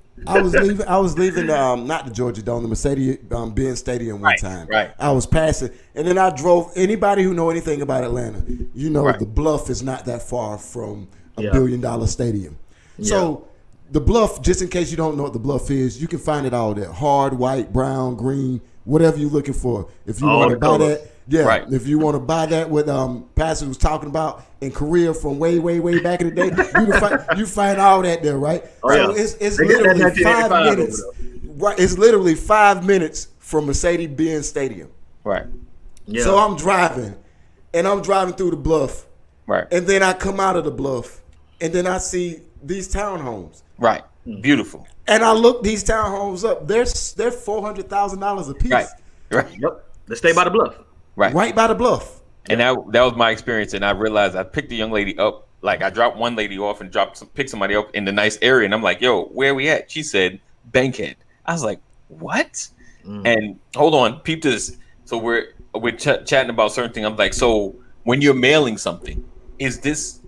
not the Georgia Dome, the Mercedes-Benz Stadium one time. Right. I was passing, and then I drove. Anybody who know anything about Atlanta, the Bluff is not that far from a $1 billion stadium. So the Bluff, just in case you don't know what the Bluff is, you can find it all there: hard, white, brown, green, whatever you're looking for. If you want to buy that. Yeah, if you want to buy that, what Pastor was talking about in Korea from way, way, way back in the day, you find all that there, right? It's literally 5 minutes. Right, it's literally 5 minutes from Mercedes-Benz Stadium. Right. Yeah. So I'm driving through the Bluff. Right. And then I come out of the Bluff, and then I see these townhomes. Right. Beautiful. And I look these townhomes up. They're $400,000 a piece. Right. Yep. Let's stay by the Bluff. Right by the Bluff. And that was my experience. And I realized I picked the young lady up. Like I dropped one lady off and picked somebody up in the nice area. And I'm like, yo, where are we at? She said, Bankhead. I was like, what? And hold on, peep this. So we're chatting about certain things. I'm like, so when you're mailing something, is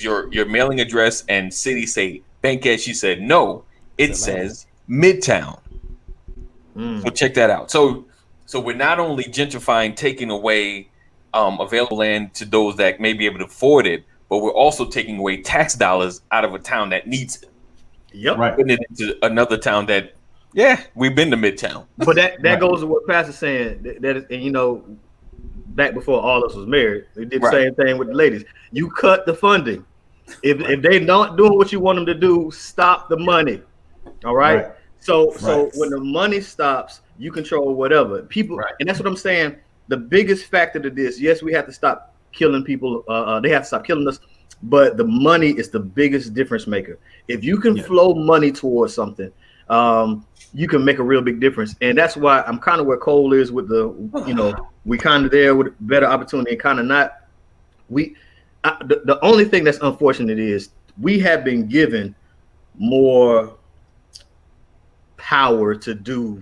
your mailing address and city say Bankhead? She said, no, it says Midtown. So check that out. So we're not only gentrifying, taking away available land to those that may be able to afford it, but we're also taking away tax dollars out of a town that needs it. Yep. Right. Putting it into another town that, we've been to Midtown. But that Right. goes to what Pastor's saying. That is, and you know, back before all of us was married, we did the Right. same thing with the ladies. You cut the funding. If they not doing what you want them to do, stop the money. All right. Right. So Right. when the money stops, you control whatever people. Right. And that's what I'm saying. The biggest factor to this, yes, we have to stop killing people. They have to stop killing us. But the money is the biggest difference maker. If you can flow money towards something, you can make a real big difference. And that's why I'm kind of where Cole is with the, you know, we kind of there with better opportunity and kind of not. The only thing that's unfortunate is we have been given more power to do.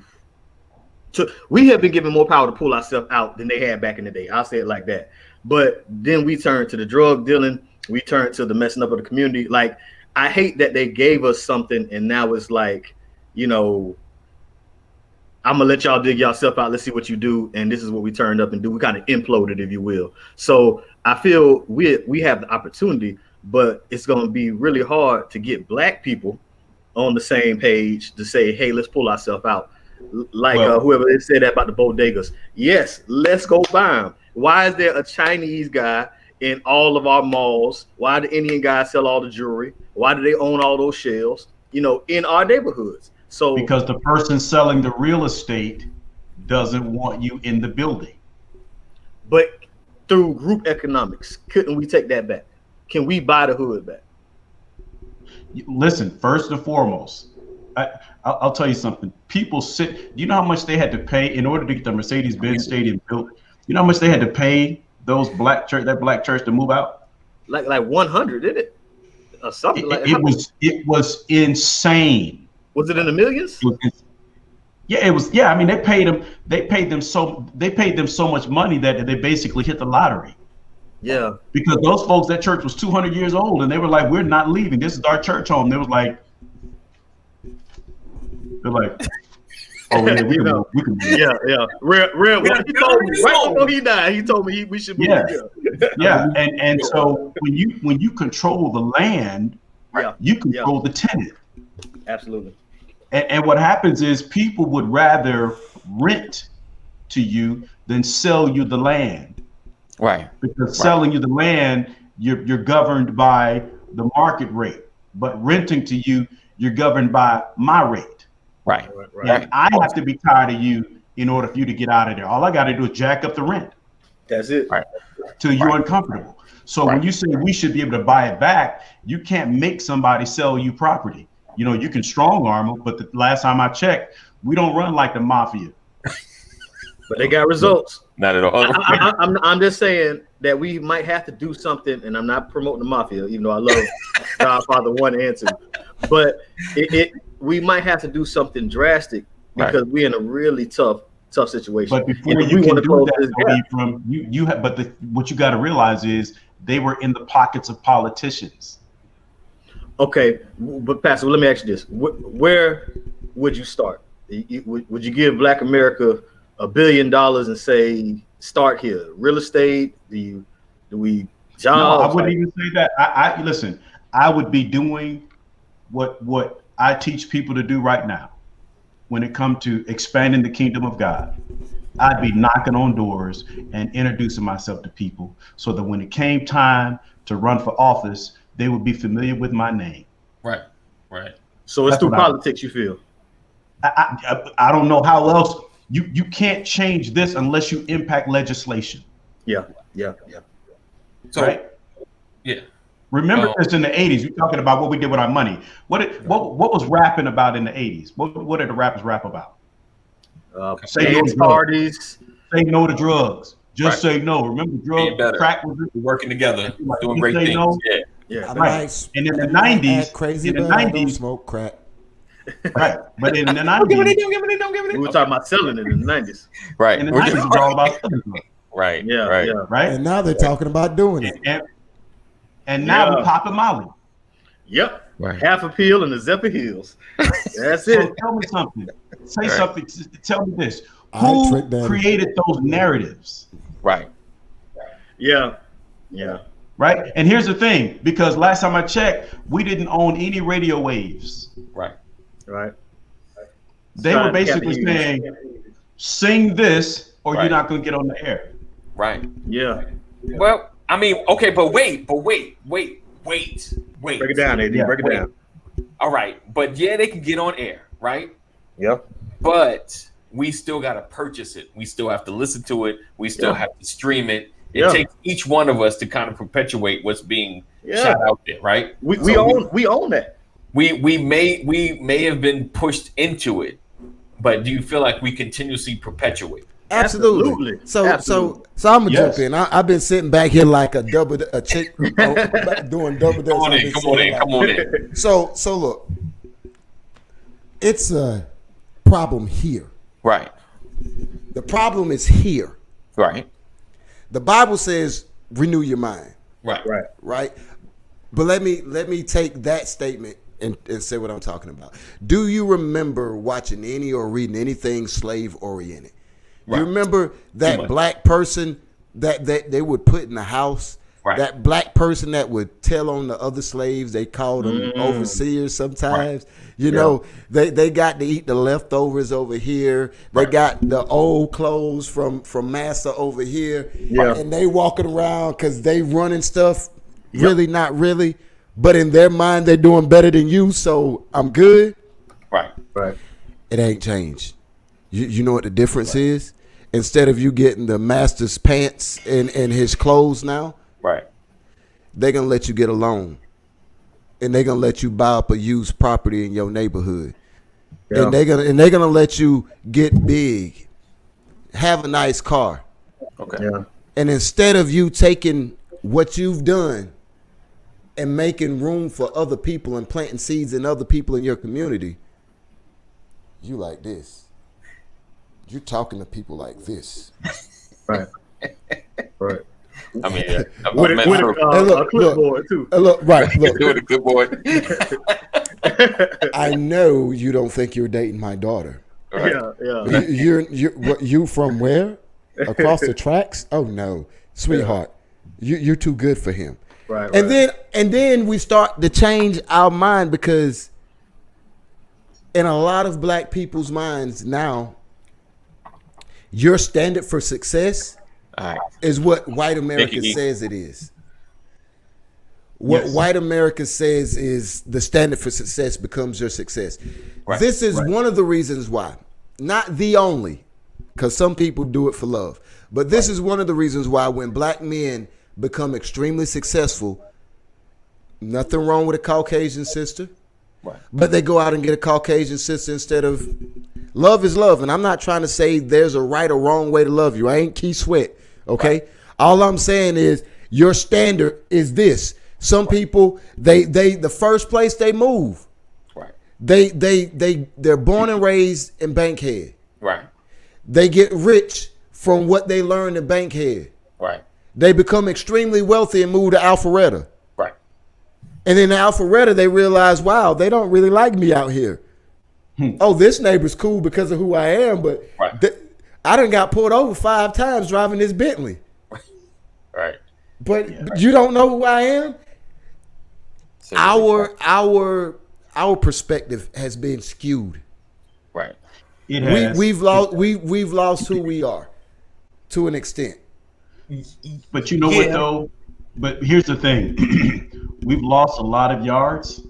We have been given more power to pull ourselves out than they had back in the day. I'll say it like that. But then we turn to the drug dealing. We turn to the messing up of the community. Like, I hate that they gave us something and now it's like, you know, I'm gonna let y'all dig yourself out. Let's see what you do. And this is what we turned up and do. We kind of imploded, if you will. So I feel we have the opportunity, but it's gonna be really hard to get Black people on the same page to say, hey, let's pull ourselves out. Like whoever said that about the bodegas. Yes, let's go buy them. Why is there a Chinese guy in all of our malls? Why do Indian guys sell all the jewelry? Why do they own all those shelves, you know, in our neighborhoods? So because the person selling the real estate doesn't want you in the building. But through group economics, couldn't we take that back? Can we buy the hood back? Listen, first and foremost, I'll tell you something. People you know how much they had to pay in order to get the Mercedes-Benz Stadium built? You know how much they had to pay that black church to move out? Like 100, did it? Or something like that. It was insane. Was it in the millions? Yeah, it was. Yeah, I mean, they paid them so much money that they basically hit the lottery. Yeah. Because those folks, that church was 200 years old, and they were like, "We're not leaving. This is our church home." They was like, "Oh yeah, we can." Yeah. Real. Well, he told me right before he died. He told me we should move. Yeah. And so when you control the land, you control the tenant. Absolutely. And what happens is people would rather rent to you than sell you the land. Right. Because selling you the land, you're governed by the market rate. But renting to you, you're governed by my rate. Right. And I have to be tired of you in order for you to get out of there. All I got to do is jack up the rent. That's it. Right. Till you're uncomfortable. So when you say we should be able to buy it back, you can't make somebody sell you property. You know, you can strong arm them, but the last time I checked, we don't run like the mafia. But they got results. Not at all. I'm just saying that we might have to do something, and I'm not promoting the mafia, even though I love Godfather 1 and 2. But we might have to do something drastic because we're in a really tough situation. But before you can do that, what you got to realize is they were in the pockets of politicians. Okay, but Pastor, let me ask you this: where would you start? Would you give Black America $1 billion and say start here? Real estate? Do we jobs? No, I wouldn't even say that. I listen. I would be doing what I teach people to do right now when it comes to expanding the kingdom of God. I'd be knocking on doors and introducing myself to people so that when it came time to run for office, they would be familiar with my name. Right. So it's through politics, you feel? I don't know how else. You can't change this unless you impact legislation. Yeah. So, right? Yeah. Remember this in the 80s. We're talking about what we did with our money. What was rapping about in the 80s? What did the rappers rap about? Say no to parties. Say no to drugs. Just say no. Remember drugs, crack was working together, doing great things. No. Yeah. Right. And in the 90s, crazy, in the but I 90s, don't smoke crack. Right. But in the 90s, we were talking about selling it in the 90s. Right. In the 90s, it was all about selling drugs. Right. Right. And now they're talking about doing it. And now we're popping Molly. Yep. Right. Half a pill in the Zephyr Hills. That's it. So tell me something. Say something. Tell me this. I Who tricked Daddy. created those narratives? Right. Yeah. right? And here's the thing, because last time I checked, we didn't own any radio waves. Right. Right. They were basically saying, sing this or Right. you're not going to get on the air. Right. Yeah. Well, I mean, okay, but wait. Break Break it down, AD. Yeah, Break it down. All right, but yeah, they can get on air, right? Yep. But we still got to purchase it. We still have to listen to it. We still have to stream it. It Yeah. takes each one of us to kind of perpetuate what's being shot out there, right? We own that. We may have been pushed into it, but do you feel like we continuously perpetuate? Absolutely. So Absolutely. I'm gonna Yes. jump in. I've been sitting back here like a chick doing double dutch. Come on in. So look, it's a problem here. Right. The problem is here. Right. The Bible says renew your mind, Right. Right. right? But let me take that statement and say what I'm talking about. Do you remember watching any or reading anything slave oriented? Right. You remember Too that much. black person that they would put in the house? Right. That black person that would tell on the other slaves, they called them overseers sometimes. You know, they got to eat the leftovers over here. They got the old clothes from massa over here. Yeah. And they walking around because they running stuff, really not really. But in their mind, they're doing better than you, so I'm good. Right. Right. It ain't changed. You know what the difference is? Instead of you getting the master's pants and his clothes now, Right. they're going to let you get a loan. And they're going to let you buy up a used property in your neighborhood. Yeah. And they're gonna let you get big, have a nice car. Okay. Yeah. And instead of you taking what you've done and making room for other people and planting seeds in other people in your community, you like this. You're talking to people like this. Right. Right. I mean, yeah. With Man, a Hey, look, clipboard too. Look, right, do look. it a good boy. I know you don't think you're dating my daughter. Right. Yeah. You from where? Across the tracks? Oh no, sweetheart, you're too good for him. Right. And then we start to change our mind, because in a lot of black people's minds now, your standard for success All right. is what white America Thank you, E. says it is. What white America says is the standard for success becomes your success. Right. This is one of the reasons why, not the only, because some people do it for love, but this is one of the reasons why when black men become extremely successful, nothing wrong with a Caucasian sister, Right. but they go out and get a Caucasian sister instead of love is love. And I'm not trying to say there's a right or wrong way to love you. I ain't Keith Sweat, okay? Right. All I'm saying is your standard is this. Some people, they the first place they move, Right. they're born and raised in Bankhead. Right. They get rich from what they learned in Bankhead. Right. They become extremely wealthy and move to Alpharetta. Right. And in Alpharetta, they realize, wow, they don't really like me out here. Oh, this neighbor's cool because of who I am, but Right. I done got pulled over 5 times driving this Bentley. Right. But you don't know who I am? Our perspective has been skewed. Right. It has. We've lost who we are to an extent. But you know what though? But here's the thing. We've lost a lot of yards,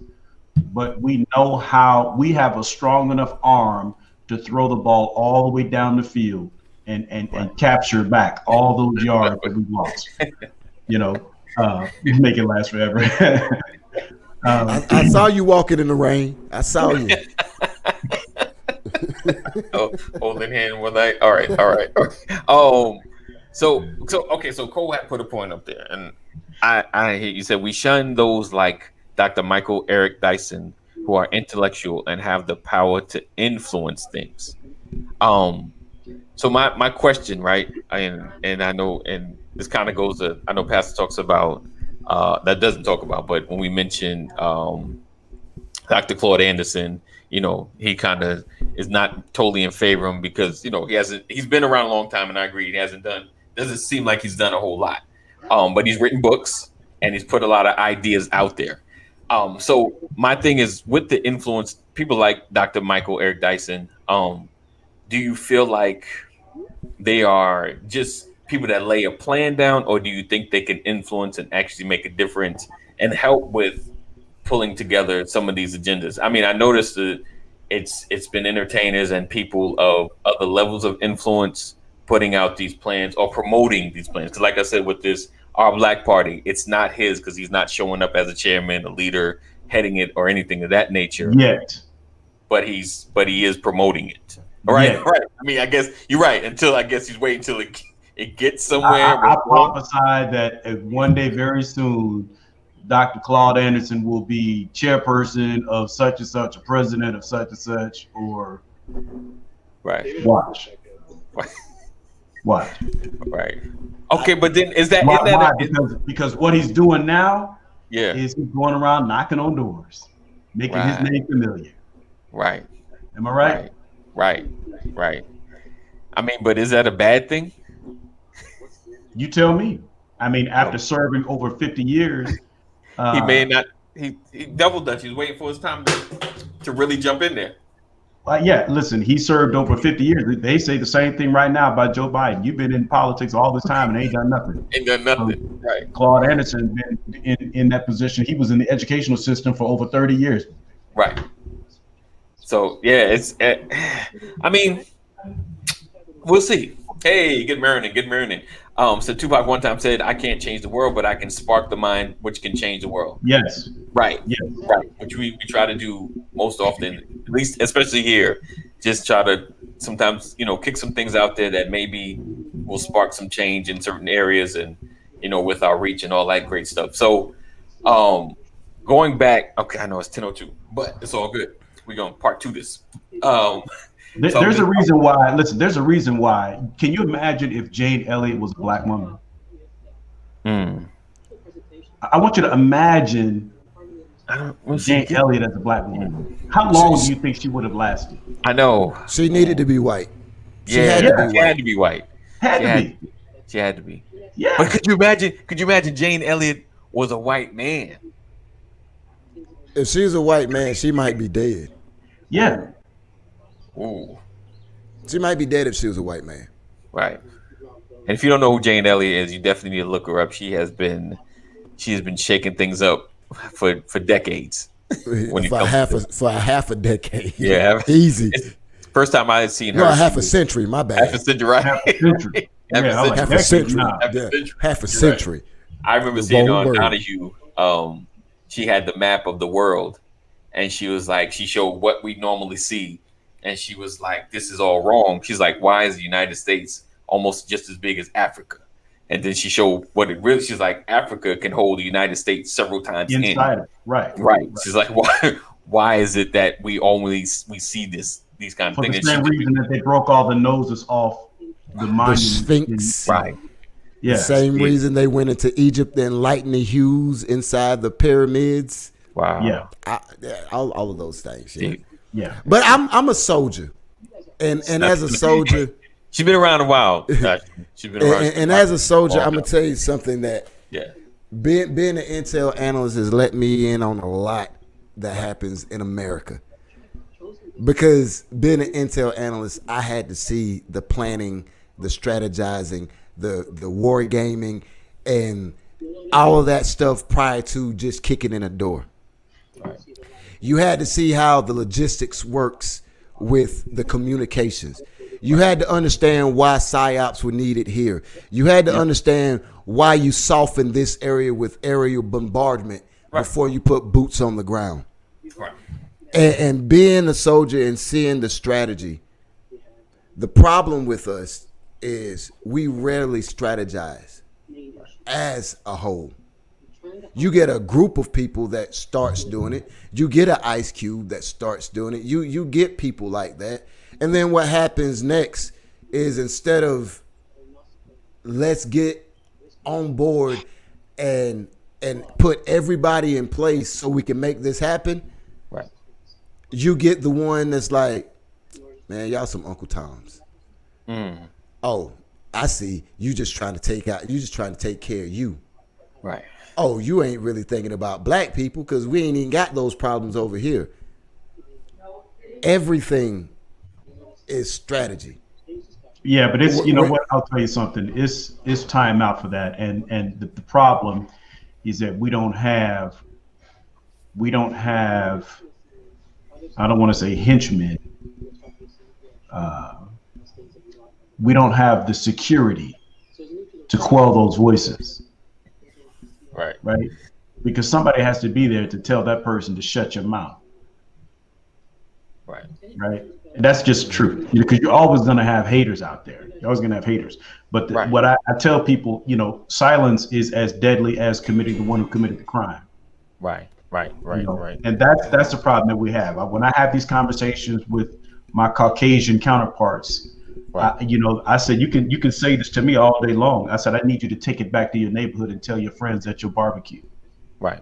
but we know how we have a strong enough arm to throw the ball all the way down the field and capture back all those yards that we've lost. You know, make it last forever. I saw you walking in the rain. I saw you. Holding hand with like, all right. So Cole had put a point up there, and I hear you said we shun those like Dr. Michael Eric Dyson who are intellectual and have the power to influence things. So my question, right, and I know, and this kind of goes to, I know Pastor talks about that doesn't talk about, but when we mentioned Dr. Claude Anderson, you know, he kind of is not totally in favor of him because, you know, he's been around a long time, and I agree, doesn't seem like he's done a whole lot. But he's written books, and he's put a lot of ideas out there. So my thing is with the influence, people like Dr. Michael Eric Dyson. Do you feel like they are just people that lay a plan down, or do you think they can influence and actually make a difference and help with pulling together some of these agendas? I mean, I noticed that it's been entertainers and people of other levels of influence putting out these plans or promoting these plans. Because, like I said, with this Our Black Party, it's not his because he's not showing up as a chairman, a leader, heading it, or anything of that nature. Yet. But he is promoting it. Right, Yeah. right. I mean, I guess you're right. Until I guess he's waiting until it gets somewhere. I prophesied that one day very soon, Dr. Claude Anderson will be chairperson of such and such, a president of such and such, or right. Watch. Right. Okay, but then is that because what he's doing now yeah is he's going around knocking on doors, making his name familiar. Right. Am I right? Right. I mean, but is that a bad thing? You tell me. I mean, after serving over 50 years, he may not. He double dutch. He's waiting for his time to really jump in there. Yeah, listen, he served over 50 years. They say the same thing right now about Joe Biden. You've been in politics all this time and ain't done nothing. Right. Claude Anderson been in that position. He was in the educational system for over 30 years. Right. So yeah, I mean, we'll see. Hey, good morning. So Tupac one time said, "I can't change the world, but I can spark the mind, which can change the world." Yes. Right. Yes. Right. Which we try to do most often, at least, especially here. Just try to sometimes, kick some things out there that maybe will spark some change in certain areas, and with our reach and all that great stuff. So, going back, okay, I know it's 10:02, but it's all good. We're gonna part two this. There's a reason why. Listen, there's a reason why. Can you imagine if Jane Elliott was a black woman? I want you to imagine Jane Elliott as a black woman. How long do you think she would have lasted? I know she needed to be white. She had to be white. She had to be. Yeah. But could you imagine Jane Elliott was a white man? If she's a white man, she might be dead. Yeah. Ooh. She might be dead if she was a white man. Right. And if you don't know who Jane Elliott is, you definitely need to look her up. She has been shaking things up for decades. For half a decade. Yeah. Easy. First time I had seen her. No, half a century, my bad. Half a century, right? Half a century. Half a century. I remember seeing her on Donahue. She had the map of the world, and she was like, she showed what we normally see, and she was like, this is all wrong. She's like, why is the United States almost just as big as Africa? And then she showed what it really, she's like, Africa can hold the United States several times inside it. Right. She's like, why is it that we see these kind of For things? the same reason that they broke all the noses off the monument. Sphinx. Right. Yeah. The same reason they went into Egypt and lightened the hues inside the pyramids. Wow. Yeah. All of those things. Yeah. But I'm a soldier, and as a soldier, she's been around a while. She's been around. And as a soldier, I'm gonna tell you something that being an intel analyst has let me in on a lot that happens in America. Because being an intel analyst, I had to see the planning, the strategizing, the war gaming, and all of that stuff prior to just kicking in a door. Right. You had to see how the logistics works with the communications. You had to understand why PSYOPs were needed here. You had to understand why you softened this area with aerial bombardment before you put boots on the ground. Right. And being a soldier and seeing the strategy, the problem with us is we rarely strategize as a whole. You get a group of people that starts doing it. You get an Ice Cube that starts doing it. You get people like that. And then what happens next is instead of let's get on board and put everybody in place so we can make this happen, right? You get the one that's like, man, y'all some Uncle Toms. Oh, I see. You just trying to take care of you. Right. Oh, you ain't really thinking about black people because we ain't even got those problems over here. Everything is strategy. Yeah, but it's, you know what? I'll tell you something. It's time out for that, and the problem is that we don't have. I don't want to say henchmen. We don't have the security to quell those voices, Right. right? Because somebody has to be there to tell that person to shut your mouth, Right. right? And that's just true, because you're always going to have haters out there. You're always going to have haters. But Right. what I tell people, silence is as deadly as committing the one who committed the crime. Right. Right. Right. And that's the problem that we have. When I have these conversations with my Caucasian counterparts, Right. I said, you can say this to me all day long. I said, I need you to take it back to your neighborhood and tell your friends at your barbecue. Right.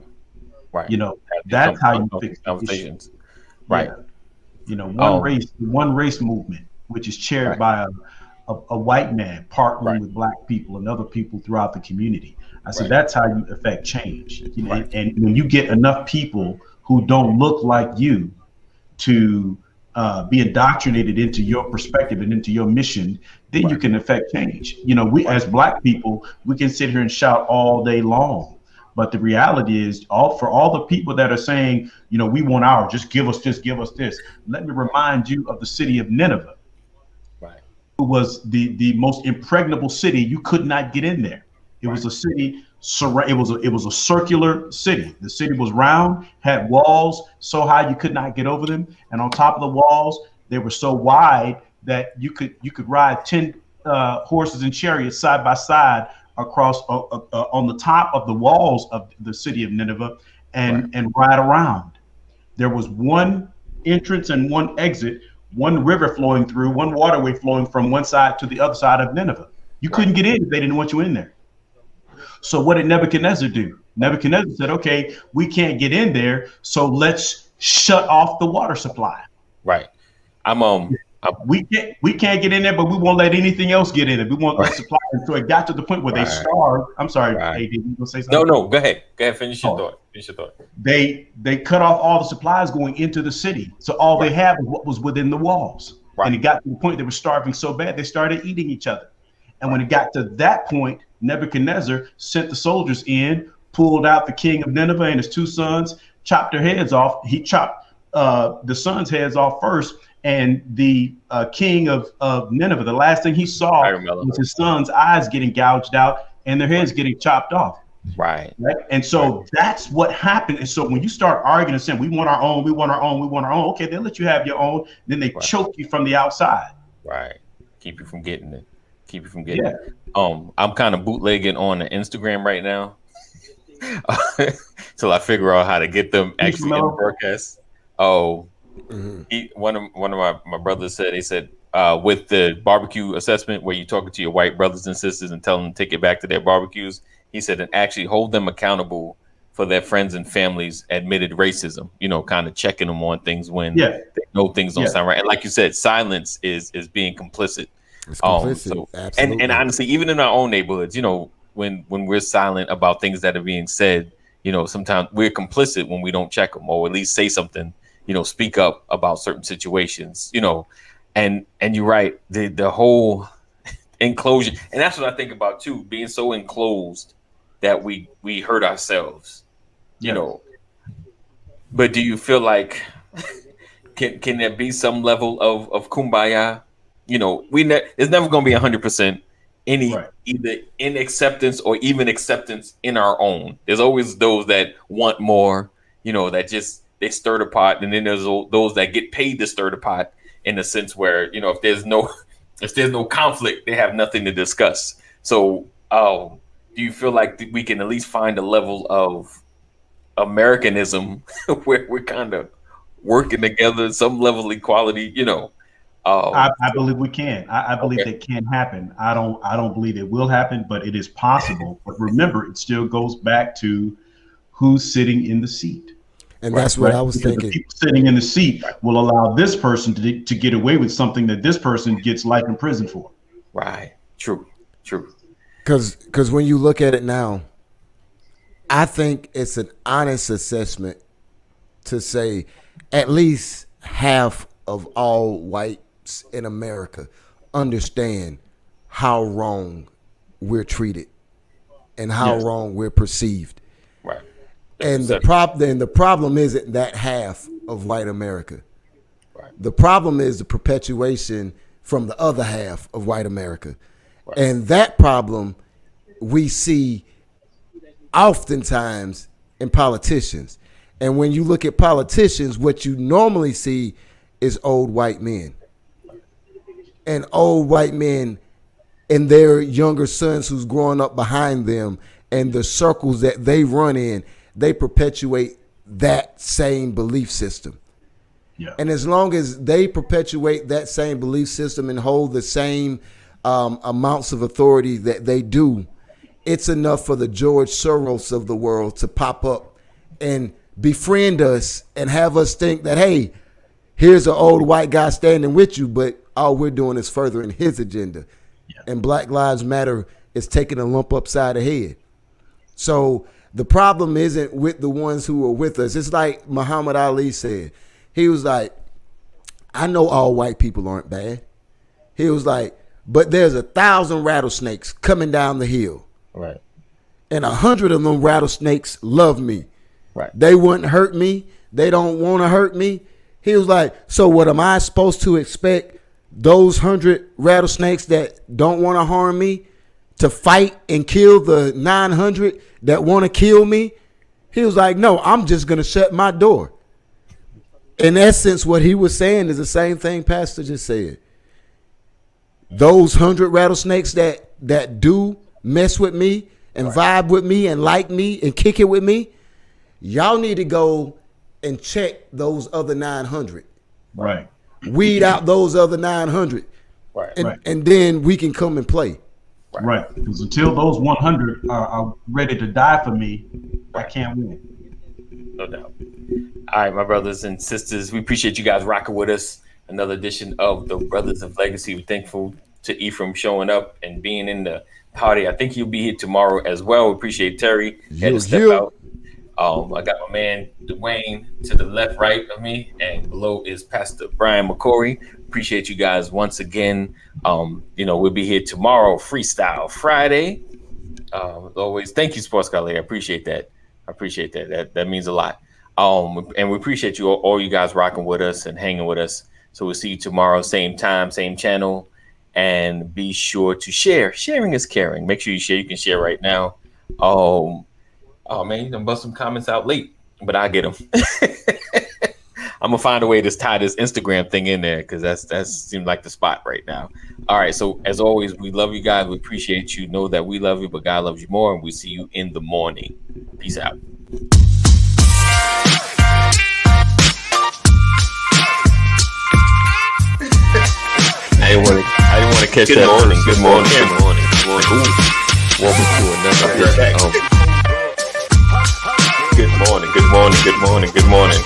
Right. That's how you fix conversations. Right. Yeah. One race movement, which is chaired by a white man partnering with black people and other people throughout the community. I said, that's how you affect change. And when you get enough people who don't look like you to be indoctrinated into your perspective and into your mission, then you can affect change. We as black people, we can sit here and shout all day long. But the reality is, for all the people that are saying, we want ours, just give us this. Let me remind you of the city of Nineveh, who was the most impregnable city. You could not get in there. It was a city. It was a circular city. The city was round, had walls so high you could not get over them, and on top of the walls, they were so wide that you could ride 10 horses and chariots side by side across on the top of the walls of the city of Nineveh and ride around. There was one entrance and one exit, one river flowing through, one waterway flowing from one side to the other side of Nineveh. You couldn't get in if they didn't want you in there. So what did Nebuchadnezzar do? Nebuchadnezzar said, okay, we can't get in there, so let's shut off the water supply. Right. We can't get in there, but we won't let anything else get in it. We won't let supply. So it got to the point where they starved. I'm sorry, AD, you gonna say something? No, go ahead. Finish your thought. They cut off all the supplies going into the city. So all they had was what was within the walls. And it got to the point they were starving so bad they started eating each other. And when it got to that point, Nebuchadnezzar sent the soldiers in, pulled out the king of Nineveh and his two sons, chopped their heads off. He chopped the sons' heads off first. And the king of Nineveh, the last thing he saw was his son's eyes getting gouged out and their heads getting chopped off. Right. And so that's what happened. And so when you start arguing and saying, we want our own, okay, they'll let you have your own. Then they choke you from the outside. Right. Keep you from getting it. I'm kind of bootlegging on the Instagram right now till I figure out how to get them actually in the broadcast. One of my brothers said, with the barbecue assessment where you're talking to your white brothers and sisters and tell them to take it back to their barbecues, he said, and actually hold them accountable for their friends and families admitted racism, kind of checking them on things when they know things don't sound right. And like you said, silence is being complicit. It's complicit. And honestly, even in our own neighborhoods, when we're silent about things that are being said, sometimes we're complicit when we don't check them or at least say something, speak up about certain situations, and you're right. The whole enclosure. And that's what I think about too, being so enclosed that we hurt ourselves, but do you feel like, can there be some level of kumbaya? It's never going to be 100% either in acceptance or even acceptance in our own. There's always those that want more, that just they stir the pot, and then there's those that get paid to stir the pot in a sense where if there's no conflict, they have nothing to discuss. So do you feel like we can at least find a level of Americanism where we're kind of working together, some level of equality, I believe we can. I believe that can happen. I don't believe it will happen, but it is possible. But remember, it still goes back to who's sitting in the seat. And that's what I was because thinking. The people sitting in the seat will allow this person to get away with something that this person gets life in prison for. Right. True. Because when you look at it now, I think it's an honest assessment to say at least half of all whites in America understand how wrong we're treated and how wrong we're perceived. Right. And the problem isn't that half of white America. Right. The problem is the perpetuation from the other half of white America. Right. And that problem we see oftentimes in politicians. And when you look at politicians, what you normally see is old white men. And old white men and their younger sons who's growing up behind them, and the circles that they run in, they perpetuate that same belief system. Yeah. And as long as they perpetuate that same belief system and hold the same amounts of authority that they do, it's enough for the George Soros of the world to pop up and befriend us and have us think that, hey, here's an old white guy standing with you, but all we're doing is furthering his agenda. Yeah. And Black Lives Matter is taking a lump upside the head. So the problem isn't with the ones who are with us. It's like Muhammad Ali said. He was like, I know all white people aren't bad. He was like, but there's 1,000 rattlesnakes coming down the hill. Right. And 100 of them rattlesnakes love me. Right. They wouldn't hurt me. They don't want to hurt me. He was like, so what am I supposed to expect those 100 rattlesnakes that don't want to harm me to fight and kill the 900 that want to kill me? He was like, no, I'm just going to shut my door. In essence, what he was saying is the same thing Pastor just said. Those 100 rattlesnakes that do mess with me and vibe with me and like me and kick it with me, y'all need to go and check those other 900. Right. Weed out those other 900. Right. And then we can come and play. Right. Because until those 100 are ready to die for me, I can't win. No doubt. All right, my brothers and sisters, we appreciate you guys rocking with us. Another edition of the Brothers of Legacy. We're thankful to Ephraim showing up and being in the party. I think he'll be here tomorrow as well. We appreciate Terry. Had to step out. I got my man Dwayne to the left, right of me, and below is Pastor Brian McCory. Appreciate you guys once again. We'll be here tomorrow, Freestyle Friday. As always, thank you, Sports Colleague. I appreciate that. That means a lot. And we appreciate you all you guys rocking with us and hanging with us. So we'll see you tomorrow, same time, same channel. And be sure to share. Sharing is caring. Make sure you share. You can share right now. Oh man, you done bust some comments out late, but I'll get them. I'm gonna find a way to tie this Instagram thing in there because that seems like the spot right now. All right, so as always, we love you guys. We appreciate you. Know that we love you, but God loves you more, and we see you in the morning. Peace out. I didn't want to catch that morning. Good morning. Welcome to another. Good morning.